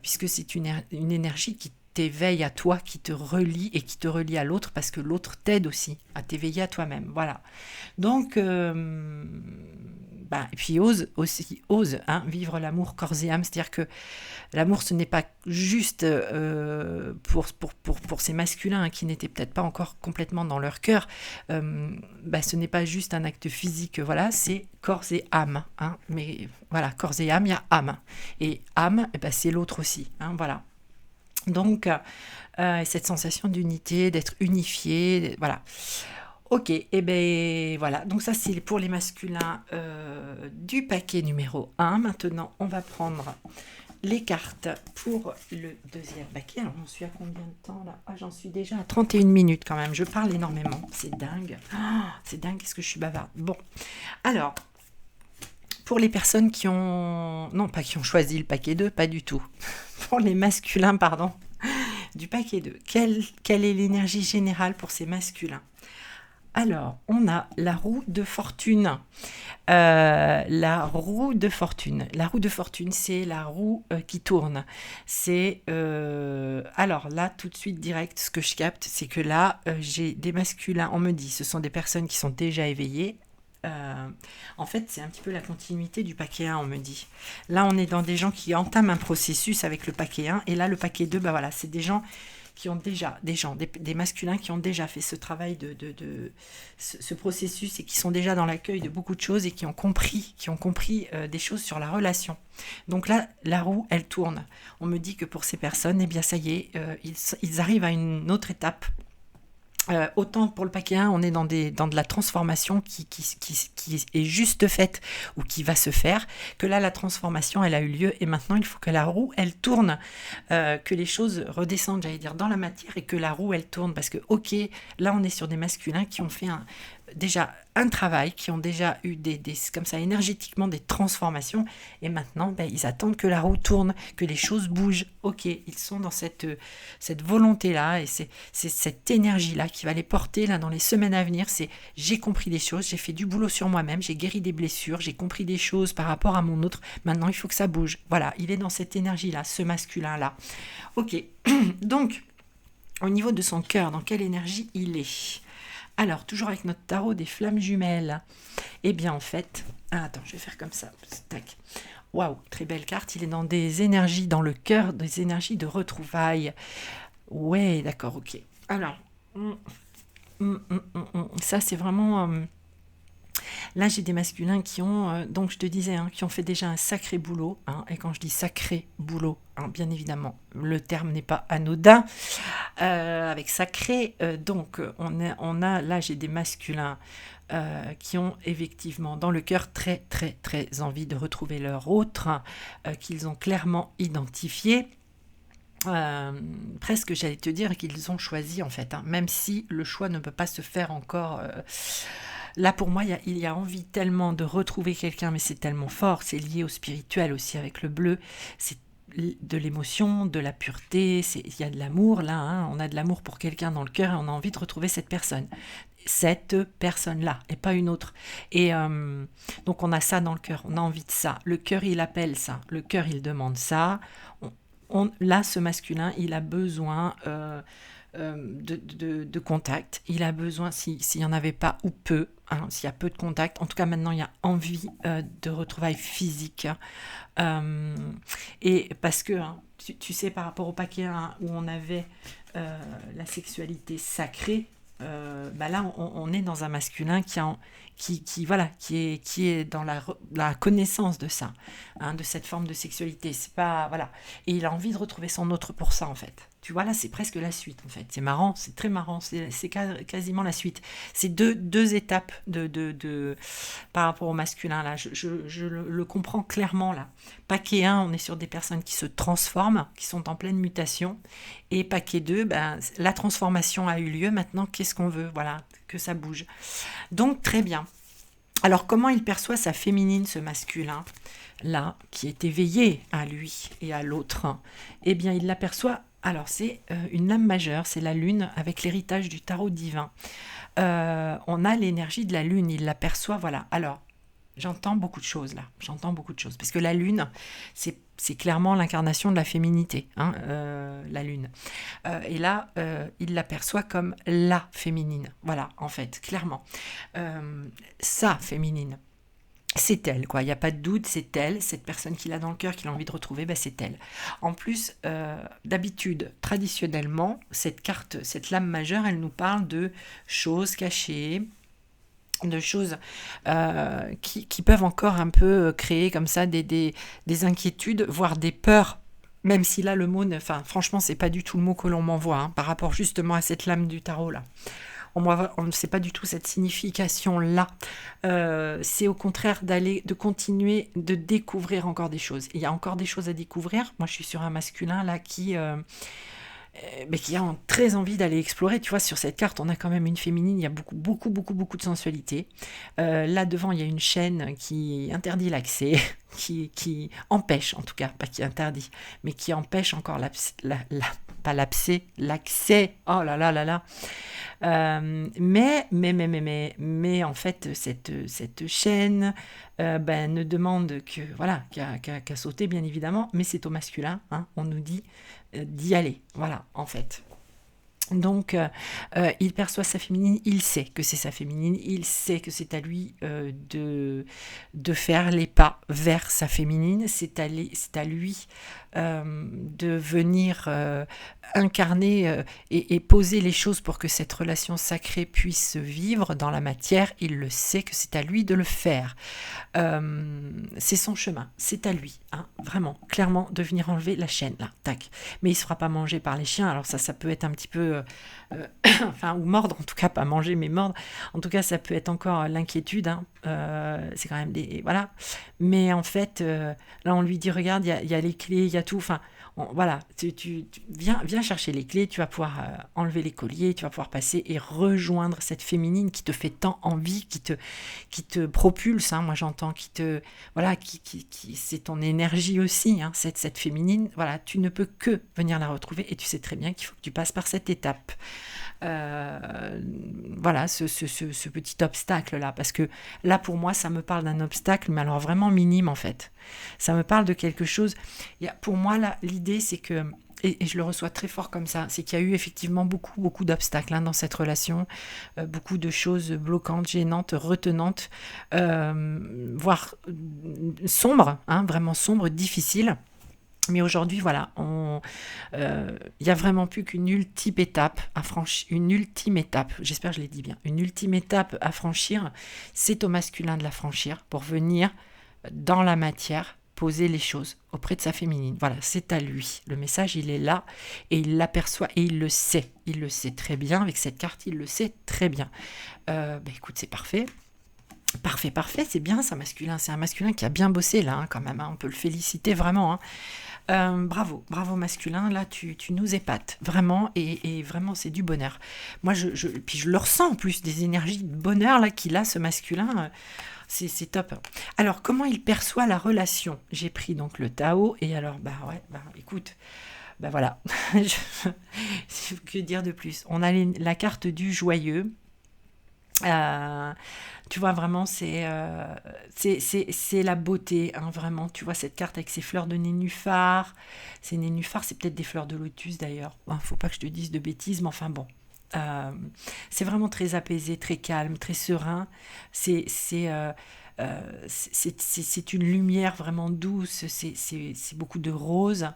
puisque c'est une énergie qui t'éveille à toi, qui te relie et qui te relie à l'autre parce que l'autre t'aide aussi à t'éveiller à toi-même. Voilà. Donc, et puis ose hein, vivre l'amour corps et âme. C'est-à-dire que l'amour, ce n'est pas juste pour ces masculins hein, qui n'étaient peut-être pas encore complètement dans leur cœur. Ce n'est pas juste un acte physique, voilà, c'est corps et âme. Hein, mais voilà, corps et âme, il y a âme. Et âme, c'est l'autre aussi. Hein, voilà. Donc, cette sensation d'unité, d'être unifié, voilà. Ok, voilà. Donc ça, c'est pour les masculins du paquet numéro 1. Maintenant, on va prendre les cartes pour le deuxième paquet. Alors, j'en suis à combien de temps là ? J'en suis déjà à 31 minutes quand même. Je parle énormément. C'est dingue. C'est dingue, qu'est-ce que je suis bavarde. Bon, alors... Pour les personnes qui ont choisi le paquet 2, pas du tout. Pour les masculins, pardon, du paquet 2, quelle est l'énergie générale pour ces masculins ? Alors, on a la roue de fortune. La roue de fortune. La roue de fortune, c'est la roue qui tourne. C'est alors là, tout de suite direct, ce que je capte, c'est que là, j'ai des masculins. On me dit, ce sont des personnes qui sont déjà éveillées. En fait, c'est un petit peu la continuité du paquet 1, on me dit. Là, on est dans des gens qui entament un processus avec le paquet 1, et là, le paquet 2, c'est des gens qui ont déjà, des masculins qui ont déjà fait ce travail ce processus et qui sont déjà dans l'accueil de beaucoup de choses et qui ont compris des choses sur la relation. Donc là, la roue, elle tourne. On me dit que pour ces personnes, ça y est, ils arrivent à une autre étape. Autant pour le paquet 1, on est dans de la transformation qui est juste faite ou qui va se faire, que là, la transformation, elle a eu lieu et maintenant, il faut que la roue, elle tourne, que les choses redescendent, j'allais dire, dans la matière et que la roue, elle tourne. Parce que, ok, là, on est sur des masculins qui ont fait déjà un travail, qui ont déjà eu comme ça énergétiquement des transformations et maintenant ils attendent que la roue tourne, que les choses bougent. Ok, ils sont dans cette volonté là et c'est cette énergie là qui va les porter là dans les semaines à venir. C'est j'ai compris des choses, j'ai fait du boulot sur moi-même, j'ai guéri des blessures, j'ai compris des choses par rapport à mon autre, maintenant il faut que ça bouge. Voilà, il est dans cette énergie là, ce masculin là. Ok, donc au niveau de son cœur, dans quelle énergie il est ? Alors, toujours avec notre tarot des flammes jumelles. En fait... attends, je vais faire comme ça. Tac. Waouh, très belle carte. Il est dans des énergies dans le cœur, des énergies de retrouvailles. Ouais, d'accord, ok. Alors, ça, c'est vraiment... Là, j'ai des masculins qui ont, donc je te disais, qui ont fait déjà un sacré boulot. Et quand je dis sacré boulot, bien évidemment, le terme n'est pas anodin. Avec sacré, donc on a là, j'ai des masculins qui ont effectivement dans le cœur très, très, très envie de retrouver leur autre, qu'ils ont clairement identifié. euh, presque, j'allais te dire qu'ils ont choisi en fait, hein, même si le choix ne peut pas se faire encore. Là, pour moi, il y a envie tellement de retrouver quelqu'un, mais c'est tellement fort, c'est lié au spirituel aussi avec le bleu, c'est de l'émotion, de la pureté, il y a de l'amour là, hein, on a de l'amour pour quelqu'un dans le cœur et on a envie de retrouver cette personne-là et pas une autre. Et donc on a ça dans le cœur, on a envie de ça. Le cœur, il appelle ça, le cœur, il demande ça. Là, ce masculin, il a besoin de contact. Il a besoin, s'il n'y en avait pas ou peu, hein, s'il y a peu de contact, en tout cas maintenant il y a envie de retrouvailles physiques. Euh, et parce que, hein, tu sais, par rapport au paquet 1 où on avait la sexualité sacrée, bah là on est dans un masculin voilà, qui est dans la connaissance de ça, hein, de cette forme de sexualité. C'est pas, voilà. Et il a envie de retrouver son autre pour ça, en fait. Tu vois, là, c'est presque la suite, en fait. C'est marrant, c'est très marrant. C'est quasiment la suite. C'est deux étapes par rapport au masculin, là. Je le comprends clairement, là. Paquet 1, on est sur des personnes qui se transforment, qui sont en pleine mutation. Et paquet 2, ben, la transformation a eu lieu. Maintenant, qu'est-ce qu'on veut? Voilà, que ça bouge. Donc, très bien. Alors, comment il perçoit sa féminine, ce masculin, là, qui est éveillé à lui et à l'autre? Eh bien, il l'aperçoit. Alors, c'est une lame majeure, c'est la lune avec l'héritage du tarot divin. On a l'énergie de la lune, il l'aperçoit, voilà. Alors, j'entends beaucoup de choses là, j'entends beaucoup de choses. Parce que la lune, c'est clairement l'incarnation de la féminité, hein, la lune. Et là, il l'aperçoit comme la féminine. Voilà, en fait, clairement. Sa féminine. C'est elle, quoi. Il n'y a pas de doute, c'est elle. Cette personne qu'il a dans le cœur, qu'il a envie de retrouver, ben c'est elle. En plus, d'habitude, traditionnellement, cette carte, cette lame majeure, elle nous parle de choses cachées, de choses qui peuvent encore un peu créer comme ça des inquiétudes, voire des peurs. Même si là, le mot, enfin, franchement, c'est pas du tout le mot que l'on m'envoie, hein, par rapport justement à cette lame du tarot là. On ne sait pas du tout cette signification-là. C'est au contraire de continuer de découvrir encore des choses. Il y a encore des choses à découvrir. Moi, je suis sur un masculin là mais qui a très envie d'aller explorer. Tu vois, sur cette carte, on a quand même une féminine, il y a beaucoup, beaucoup, beaucoup, beaucoup de sensualité. Là devant, il y a une chaîne qui interdit l'accès, qui empêche, en tout cas, pas qui interdit, mais qui empêche encore pas l'accès. Oh là là là là. Mais en fait, cette chaîne ben, ne demande que, voilà, qu'à sauter, bien évidemment, mais c'est au masculin, hein, on nous dit d'y aller, voilà, en fait. Donc, il perçoit sa féminine, il sait que c'est sa féminine, il sait que c'est à lui de faire les pas vers sa féminine, c'est à lui de venir incarner et poser les choses pour que cette relation sacrée puisse vivre dans la matière. Il le sait que c'est à lui de le faire. C'est son chemin, c'est à lui, hein, vraiment, clairement, de venir enlever la chaîne, là, tac. Mais il ne se fera pas manger par les chiens, alors ça peut être un petit peu... enfin, ou mordre, en tout cas, pas manger, mais mordre. En tout cas, ça peut être encore l'inquiétude, hein. C'est quand même des... Voilà. Mais en fait, là, on lui dit, regarde, il y a les clés, il y a tout, enfin... Voilà, tu viens chercher les clés, tu vas pouvoir enlever les colliers, tu vas pouvoir passer et rejoindre cette féminine qui te fait tant envie, qui te propulse, hein, moi j'entends, voilà, c'est ton énergie aussi, hein, cette féminine, voilà, tu ne peux que venir la retrouver et tu sais très bien qu'il faut que tu passes par cette étape. Voilà, ce petit obstacle-là, parce que là, pour moi, ça me parle d'un obstacle, mais alors vraiment minime, en fait. Ça me parle de quelque chose... Pour moi, là, l'idée, c'est que... Et je le reçois très fort comme ça, c'est qu'il y a eu effectivement beaucoup, beaucoup d'obstacles, hein, dans cette relation, beaucoup de choses bloquantes, gênantes, retenantes, voire sombres, hein, vraiment sombres, difficiles. Mais aujourd'hui, voilà, il n'y a vraiment plus qu'une ultime étape à franchir, une ultime étape, j'espère que je l'ai dit bien, une ultime étape à franchir, c'est au masculin de la franchir pour venir dans la matière poser les choses auprès de sa féminine. Voilà, c'est à lui. Le message, il est là et il l'aperçoit et il le sait. Il le sait très bien. Avec cette carte, il le sait très bien. Écoute, c'est parfait. Parfait, c'est bien ça, masculin. C'est un masculin qui a bien bossé là, hein, quand même, hein. On peut le féliciter vraiment, hein. Bravo, bravo masculin, là tu nous épates, vraiment, et vraiment c'est du bonheur. Moi puis je le ressens en plus, des énergies de bonheur là qu'il a ce masculin, c'est top. Alors comment il perçoit la relation? J'ai pris donc le Tao, et alors bah ouais, bah écoute, bah voilà, que dire de plus? On a la carte du joyeux. Euh, Tu vois, vraiment, c'est la beauté, hein, vraiment. Tu vois, cette carte avec ses fleurs de nénuphar. Ces nénuphars, c'est peut-être des fleurs de lotus d'ailleurs. Hein, faut pas que je te dise de bêtises, mais enfin bon. Euh, c'est vraiment très apaisé, très calme, très serein. C'est une lumière vraiment douce, c'est beaucoup de rose,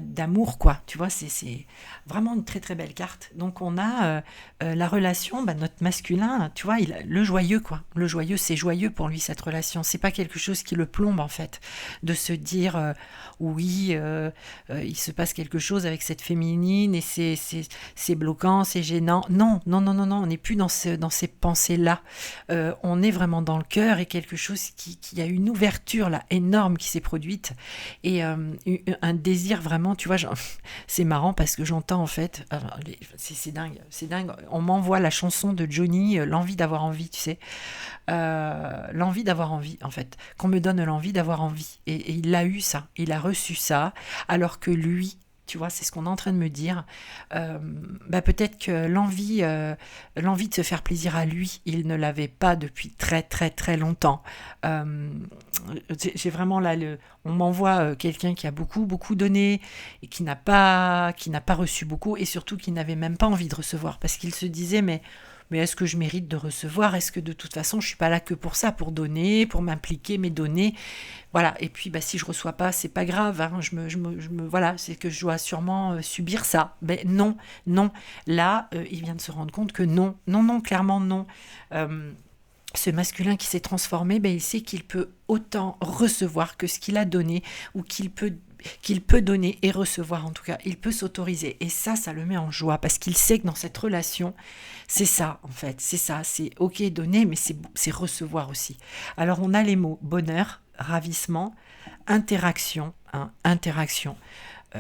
d'amour, quoi. Tu vois, c'est vraiment une très très belle carte. Donc on a la relation, bah, notre masculin, tu vois, le joyeux, quoi. Le joyeux, c'est joyeux pour lui, cette relation. C'est pas quelque chose qui le plombe, en fait, de se dire, oui, il se passe quelque chose avec cette féminine et c'est bloquant, c'est gênant. Non, non, non, non, non, on n'est plus dans ces pensées-là. On est vraiment dans le cœur, et quelque chose qui a une ouverture là énorme qui s'est produite, et un désir vraiment, tu vois, c'est marrant parce que j'entends en fait, alors, c'est dingue, c'est dingue. On m'envoie la chanson de Johnny, l'envie d'avoir envie, tu sais, l'envie d'avoir envie en fait, qu'on me donne l'envie d'avoir envie, et il a eu ça, il a reçu ça, alors que lui, tu vois, c'est ce qu'on est en train de me dire. Euh, Bah peut-être que l'envie de se faire plaisir à lui, il ne l'avait pas depuis très très très longtemps. Euh, j'ai vraiment là on m'envoie quelqu'un qui a beaucoup beaucoup donné et qui n'a pas reçu beaucoup, et surtout qui n'avait même pas envie de recevoir, parce qu'il se disait mais est-ce que je mérite de recevoir? Est-ce que de toute façon je suis pas là que pour ça, pour donner, pour m'impliquer, mais donner, voilà. Et puis bah si je reçois pas, c'est pas grave, hein. Voilà, c'est que je dois sûrement subir ça. Ben non, non. Là, il vient de se rendre compte que non, non, non, clairement non. Euh, Ce masculin qui s'est transformé, ben, il sait qu'il peut autant recevoir que ce qu'il a donné, ou qu'il peut donner et recevoir, en tout cas. Il peut s'autoriser. Et ça le met en joie, parce qu'il sait que dans cette relation, c'est ça, en fait. C'est ça. C'est OK donner, mais c'est recevoir aussi. Alors, on a les mots bonheur, ravissement, interaction, hein, interaction.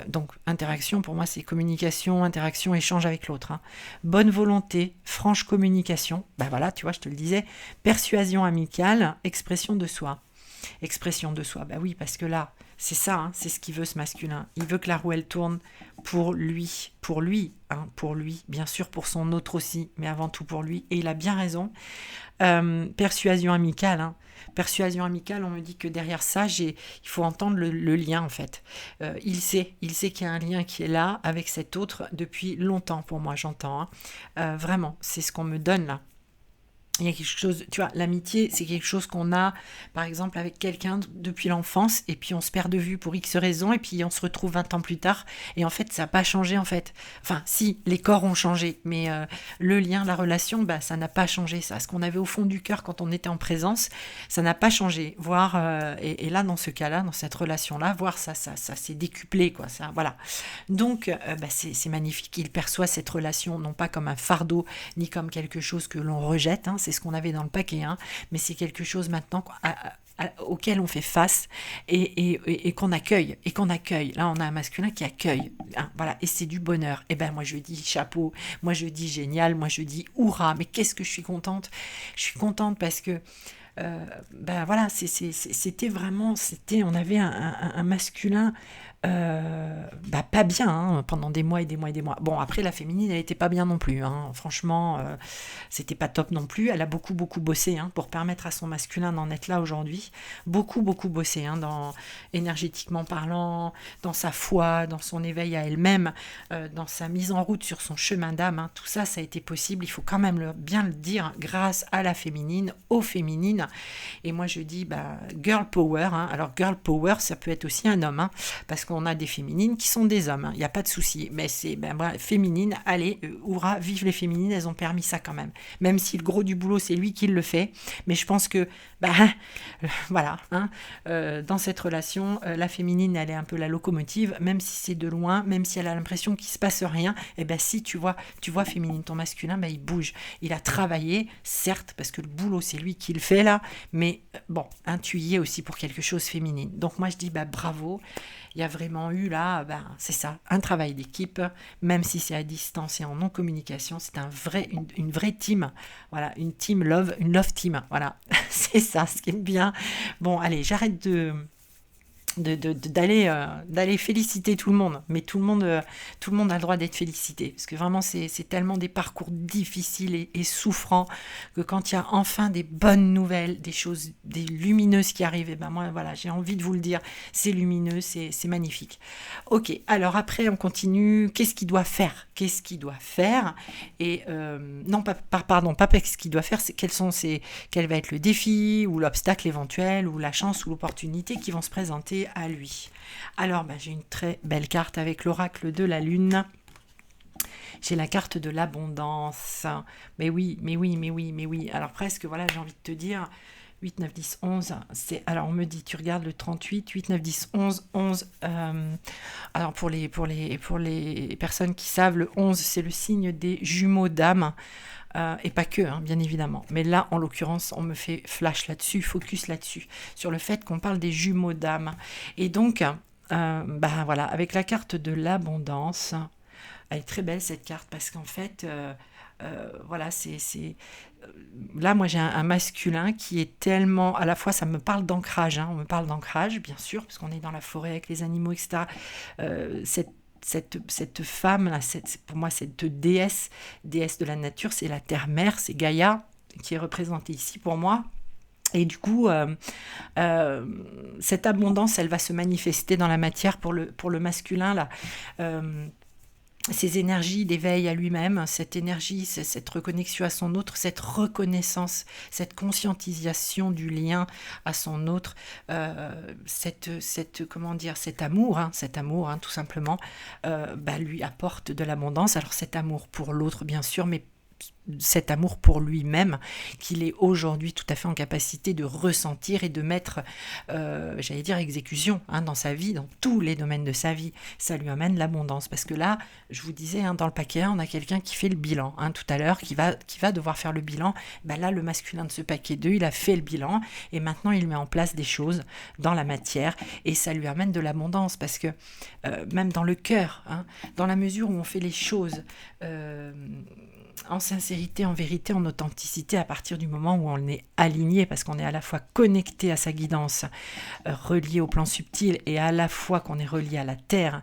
Donc, interaction, pour moi, c'est communication, interaction, échange avec l'autre, hein. Bonne volonté, franche communication, ben voilà, tu vois, je te le disais. Persuasion amicale, expression de soi. Expression de soi, bah oui, parce que là, c'est ça, hein, c'est ce qu'il veut, ce masculin. Il veut que la roue, elle tourne pour lui, hein, pour lui, bien sûr pour son autre aussi, mais avant tout pour lui, et il a bien raison. Persuasion amicale, hein. Persuasion amicale, on me dit que derrière ça, il faut entendre le lien, en fait. Il sait qu'il y a un lien qui est là avec cet autre depuis longtemps, pour moi, j'entends, hein. Vraiment, c'est ce qu'on me donne là. Il y a quelque chose, tu vois, l'amitié, c'est quelque chose qu'on a, par exemple, avec quelqu'un depuis l'enfance, et puis on se perd de vue pour X raisons, et puis on se retrouve 20 ans plus tard, et en fait, ça n'a pas changé, en fait. Enfin, si, les corps ont changé, mais le lien, la relation, bah, ça n'a pas changé, ça. Ce qu'on avait au fond du cœur quand on était en présence, ça n'a pas changé. Voir, et là, dans ce cas-là, dans cette relation-là, voir ça s'est décuplé, quoi, ça, voilà. Donc, bah, c'est magnifique. Il perçoit cette relation, non pas comme un fardeau, ni comme quelque chose que l'on rejette, hein, c'est ce qu'on avait dans le paquet 1, mais c'est quelque chose maintenant auquel on fait face, et qu'on accueille, Là, on a un masculin qui accueille, hein, voilà, et c'est du bonheur. Et ben moi je dis chapeau, moi je dis génial, moi je dis hurrah, mais qu'est-ce que je suis contente. Je suis contente parce que ben voilà, on avait un masculin, bah, pas bien, hein, pendant des mois et des mois et des mois. Bon, après, la féminine, elle était pas bien non plus, hein. Franchement, c'était pas top non plus. Elle a beaucoup, beaucoup bossé, hein, pour permettre à son masculin d'en être là aujourd'hui. Beaucoup, beaucoup bossé, hein, énergétiquement parlant, dans sa foi, dans son éveil à elle-même, dans sa mise en route sur son chemin d'âme, hein. Tout ça, ça a été possible, il faut quand même bien le dire, grâce à la féminine, aux féminines. Et moi, je dis, bah, girl power, hein. Alors, girl power, ça peut être aussi un homme, hein, parce qu'on a des féminines qui sont des hommes, il n'y a pas de souci. Mais c'est, ben, voilà, féminine, allez, hurrah, vive les féminines, elles ont permis ça quand même. Même si le gros du boulot, c'est lui qui le fait. Mais je pense que, bah, voilà, hein, dans cette relation, la féminine, elle est un peu la locomotive, même si c'est de loin, même si elle a l'impression qu'il ne se passe rien, et ben si tu vois féminine, ton masculin, ben, il bouge. Il a travaillé, certes, parce que le boulot, c'est lui qui le fait là, mais bon, hein, tu y es aussi pour quelque chose féminine. Donc moi, je dis, bah, bravo. Il y a vraiment eu là, c'est ça, un travail d'équipe, même si c'est à distance et en non-communication, c'est une vraie team. Voilà, une love team. Voilà, c'est ça, ce qui est bien. Bon, allez, j'arrête d'aller féliciter tout le monde, mais tout le monde a le droit d'être félicité, parce que vraiment c'est tellement des parcours difficiles et souffrants, que quand il y a enfin des bonnes nouvelles, des choses, des lumineuses qui arrivent, et ben moi voilà, j'ai envie de vous le dire, c'est lumineux, c'est magnifique. Ok, alors après on continue. Qu'est-ce qu'il doit faire? Et non, pardon, pas ce qu'il doit faire, c'est quel va être le défi ou l'obstacle éventuel ou la chance ou l'opportunité qui vont se présenter à lui. Alors, j'ai une très belle carte avec l'oracle de la lune. J'ai la carte de l'abondance. Mais oui, mais oui, mais oui, mais oui. Alors presque, voilà, j'ai envie de te dire, 8, 9, 10, 11. Alors on me dit, tu regardes le 38, 8, 9, 10, 11, 11. Alors pour les personnes qui savent, le 11, c'est le signe des jumeaux d'âme. Et pas que, hein, bien évidemment. Mais là, en l'occurrence, on me fait flash là-dessus, focus là-dessus, sur le fait qu'on parle des jumeaux d'âme. Et donc, voilà, avec la carte de l'abondance, elle est très belle cette carte, parce qu'en fait, voilà, là, moi, j'ai un masculin qui est tellement, à la fois, ça me parle d'ancrage, hein, on me parle d'ancrage, bien sûr, parce qu'on est dans la forêt avec les animaux, etc. Cette femme, là, pour moi, cette déesse de la nature, c'est la terre-mère, c'est Gaïa, qui est représentée ici pour moi. Et du coup, cette abondance, elle va se manifester dans la matière pour le masculin, là. Ces énergies d'éveil à lui-même, cette énergie, cette reconnexion à son autre, cette reconnaissance, cette conscientisation du lien à son autre, comment dire, cet amour, tout simplement, lui apporte de l'abondance. Alors cet amour pour l'autre, bien sûr, mais cet amour pour lui-même qu'il est aujourd'hui tout à fait en capacité de ressentir et de mettre, j'allais dire, exécution, hein, dans sa vie, dans tous les domaines de sa vie. Ça lui amène l'abondance, parce que là, je vous disais, hein, dans le paquet 1, on a quelqu'un qui fait le bilan, hein, tout à l'heure, qui va devoir faire le bilan. Là, le masculin de ce paquet 2, il a fait le bilan, et maintenant il met en place des choses dans la matière, et ça lui amène de l'abondance, parce que même dans le cœur, hein, dans la mesure où on fait les choses en sincérité, en vérité, en authenticité, à partir du moment où on est aligné, parce qu'on est à la fois connecté à sa guidance, relié au plan subtil, et à la fois qu'on est relié à la terre,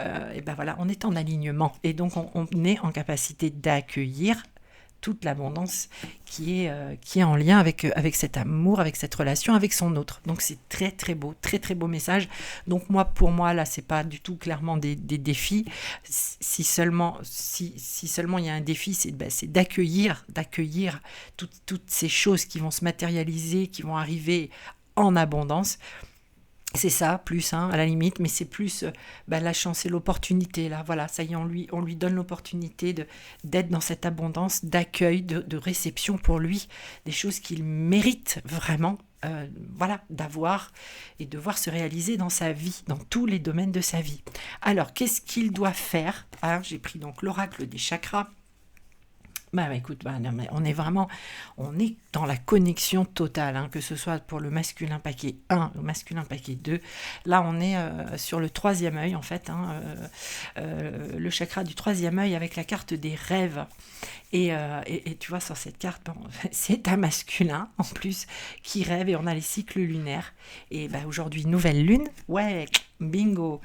et voilà, on est en alignement, et donc on est en capacité d'accueillir toute l'abondance qui est en lien avec cet amour, avec cette relation, avec son autre. Donc c'est très très beau message. Donc pour moi là, c'est pas du tout clairement des défis. Si seulement il y a un défi, c'est d'accueillir toutes ces choses qui vont se matérialiser, qui vont arriver en abondance. C'est ça, plus, hein, à la limite, mais c'est plus la chance et l'opportunité, là, voilà, ça y est, on lui donne l'opportunité d'être dans cette abondance, d'accueil, de réception pour lui, des choses qu'il mérite vraiment, d'avoir et de voir se réaliser dans sa vie, dans tous les domaines de sa vie. Alors, qu'est-ce qu'il doit faire? J'ai pris donc l'oracle des chakras. Écoute, non, mais on est dans la connexion totale, hein, que ce soit pour le masculin paquet 1 ou le masculin paquet 2. Là, on est sur le troisième œil, en fait, hein, le chakra du troisième œil avec la carte des rêves. Et tu vois, sur cette carte, c'est un masculin, en plus, qui rêve, et on a les cycles lunaires. Et aujourd'hui, nouvelle lune, ouais, bingo.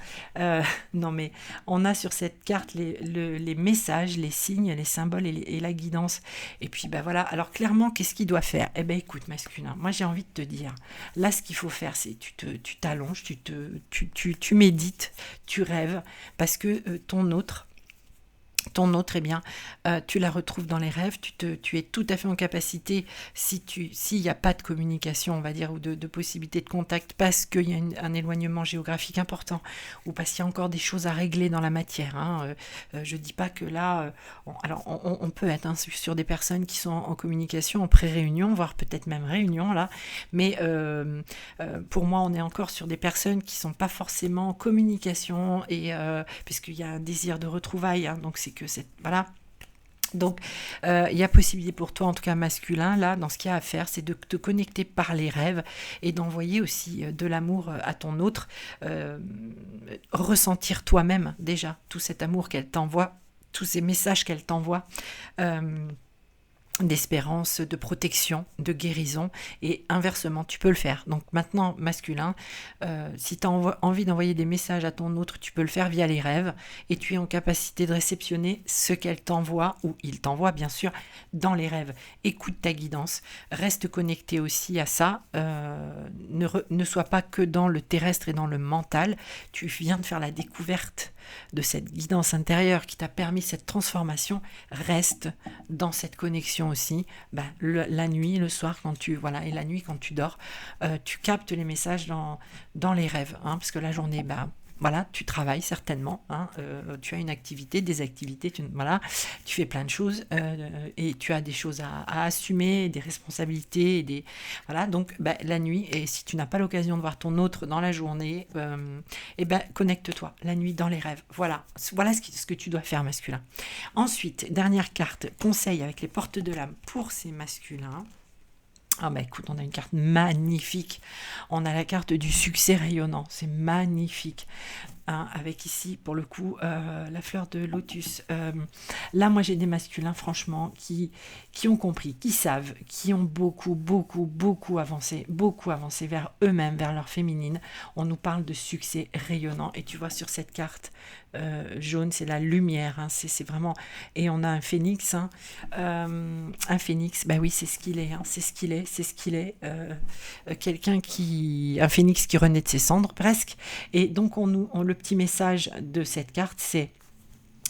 Non, mais on a sur cette carte les messages, les signes, les symboles et la guidance. Et puis, voilà. Alors, clairement, qu'est-ce qu'il doit faire? Écoute, masculin, moi, j'ai envie de te dire, là, ce qu'il faut faire, c'est tu t'allonges, tu médites, tu rêves, parce que ton autre, tu la retrouves dans les rêves, tu es tout à fait en capacité, s'il n'y a pas de communication, on va dire, ou de possibilité de contact, parce qu'il y a un éloignement géographique important, ou parce qu'il y a encore des choses à régler dans la matière, hein. Je dis pas que là, on peut être, hein, sur des personnes qui sont en communication, en pré-réunion, voire peut-être même réunion, là, mais pour moi, on est encore sur des personnes qui sont pas forcément en communication, et puisqu'il y a un désir de retrouvailles, hein, donc c'est que voilà. Donc, il y a possibilité pour toi, en tout cas masculin, là, dans ce qu'il y a à faire, c'est de te connecter par les rêves et d'envoyer aussi de l'amour à ton autre. Euh, Ressentir toi-même déjà tout cet amour qu'elle t'envoie, tous ces messages qu'elle t'envoie. Euh, d'espérance, de protection, de guérison, et inversement, tu peux le faire. Donc maintenant, masculin, si tu as envie d'envoyer des messages à ton autre, tu peux le faire via les rêves, et tu es en capacité de réceptionner ce qu'elle t'envoie, ou il t'envoie bien sûr, dans les rêves. Écoute ta guidance, reste connecté aussi à ça, ne sois pas que dans le terrestre et dans le mental, tu viens de faire la découverte de cette guidance intérieure qui t'a permis cette transformation, reste dans cette connexion aussi. La nuit, le soir, et la nuit quand tu dors, tu captes les messages dans les rêves, hein, parce que la journée, voilà, tu travailles certainement, hein, tu as une activité, des activités, tu fais plein de choses et tu as des choses à assumer, des responsabilités, voilà, donc la nuit, et si tu n'as pas l'occasion de voir ton autre dans la journée, connecte-toi la nuit dans les rêves, voilà ce que tu dois faire, masculin. Ensuite, dernière carte, conseil avec les portes de l'âme pour ces masculins. Ah écoute, on a une carte magnifique. On a la carte du succès rayonnant. C'est magnifique. Hein, avec ici, pour le coup, la fleur de lotus. Là, moi, j'ai des masculins, franchement, qui ont compris, qui savent, qui ont beaucoup avancé vers eux-mêmes, vers leur féminine. On nous parle de succès rayonnant. Et tu vois, sur cette carte jaune, c'est la lumière. Hein, c'est vraiment... Et on a un phénix. Hein, un phénix, oui, c'est ce qu'il est. Hein, c'est ce qu'il est. Un phénix qui renaît de ses cendres, presque. Et donc, le petit message de cette carte, c'est: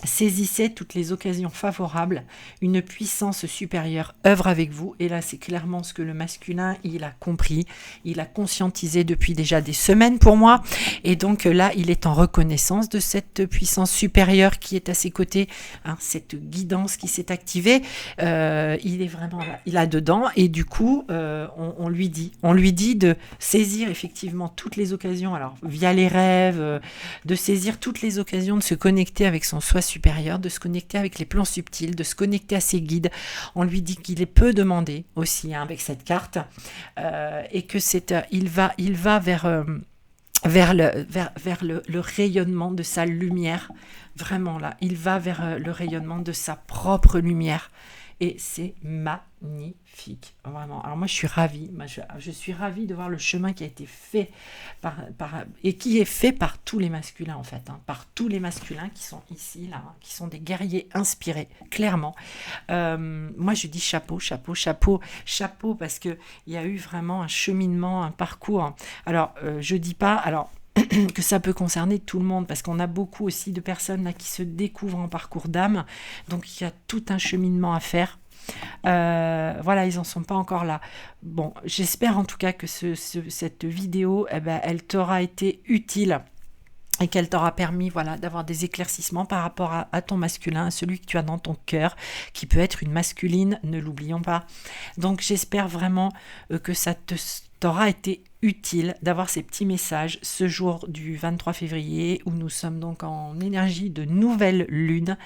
saisissez toutes les occasions favorables, une puissance supérieure œuvre avec vous. Et là, c'est clairement ce que le masculin, il a compris, il a conscientisé depuis déjà des semaines pour moi. Et donc là, il est en reconnaissance de cette puissance supérieure qui est à ses côtés, hein, cette guidance qui s'est activée. Il est vraiment là, il a dedans. Et du coup, on lui dit de saisir effectivement toutes les occasions, alors via les rêves, de saisir toutes les occasions de se connecter avec son soi supérieur, de se connecter avec les plans subtils, de se connecter à ses guides. On lui dit qu'il peut demander aussi, hein, avec cette carte, et que il va vers le rayonnement de sa lumière. Vraiment là, il va vers le rayonnement de sa propre lumière. Et c'est magnifique, vraiment. Alors moi, je suis ravie. Je suis ravie de voir le chemin qui a été fait et qui est fait par tous les masculins, en fait. Hein, par tous les masculins qui sont ici, là, hein, qui sont des guerriers inspirés, clairement. Moi, je dis chapeau, parce qu'il y a eu vraiment un cheminement, un parcours. Alors, je dis pas... Alors, que ça peut concerner tout le monde, parce qu'on a beaucoup aussi de personnes là qui se découvrent en parcours d'âme, donc il y a tout un cheminement à faire. Voilà, ils en sont pas encore là. Bon, j'espère en tout cas que cette vidéo, elle t'aura été utile et qu'elle t'aura permis, voilà, d'avoir des éclaircissements par rapport à ton masculin, à celui que tu as dans ton cœur, qui peut être une masculine, ne l'oublions pas. Donc j'espère vraiment que ça t'aura été utile d'avoir ces petits messages ce jour du 23 février où nous sommes donc en énergie de nouvelle lune,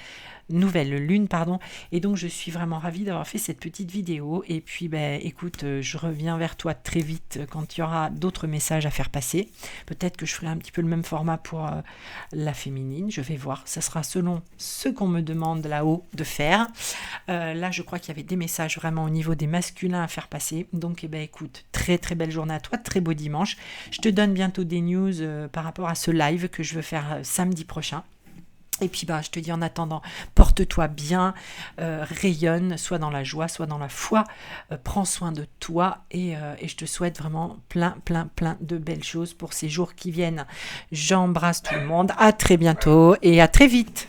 et donc je suis vraiment ravie d'avoir fait cette petite vidéo. Et puis écoute, je reviens vers toi très vite quand il y aura d'autres messages à faire passer. Peut-être que je ferai un petit peu le même format pour la féminine, je vais voir, ça sera selon ce qu'on me demande là-haut de faire. Là je crois qu'il y avait des messages vraiment au niveau des masculins à faire passer, donc écoute, très très belle journée à toi, très beau dimanche. Je te donne bientôt des news par rapport à ce live que je veux faire samedi prochain. Et puis je te dis en attendant, porte-toi bien, rayonne, soit dans la joie, soit dans la foi, prends soin de toi et je te souhaite vraiment plein de belles choses pour ces jours qui viennent. J'embrasse tout le monde, à très bientôt et à très vite.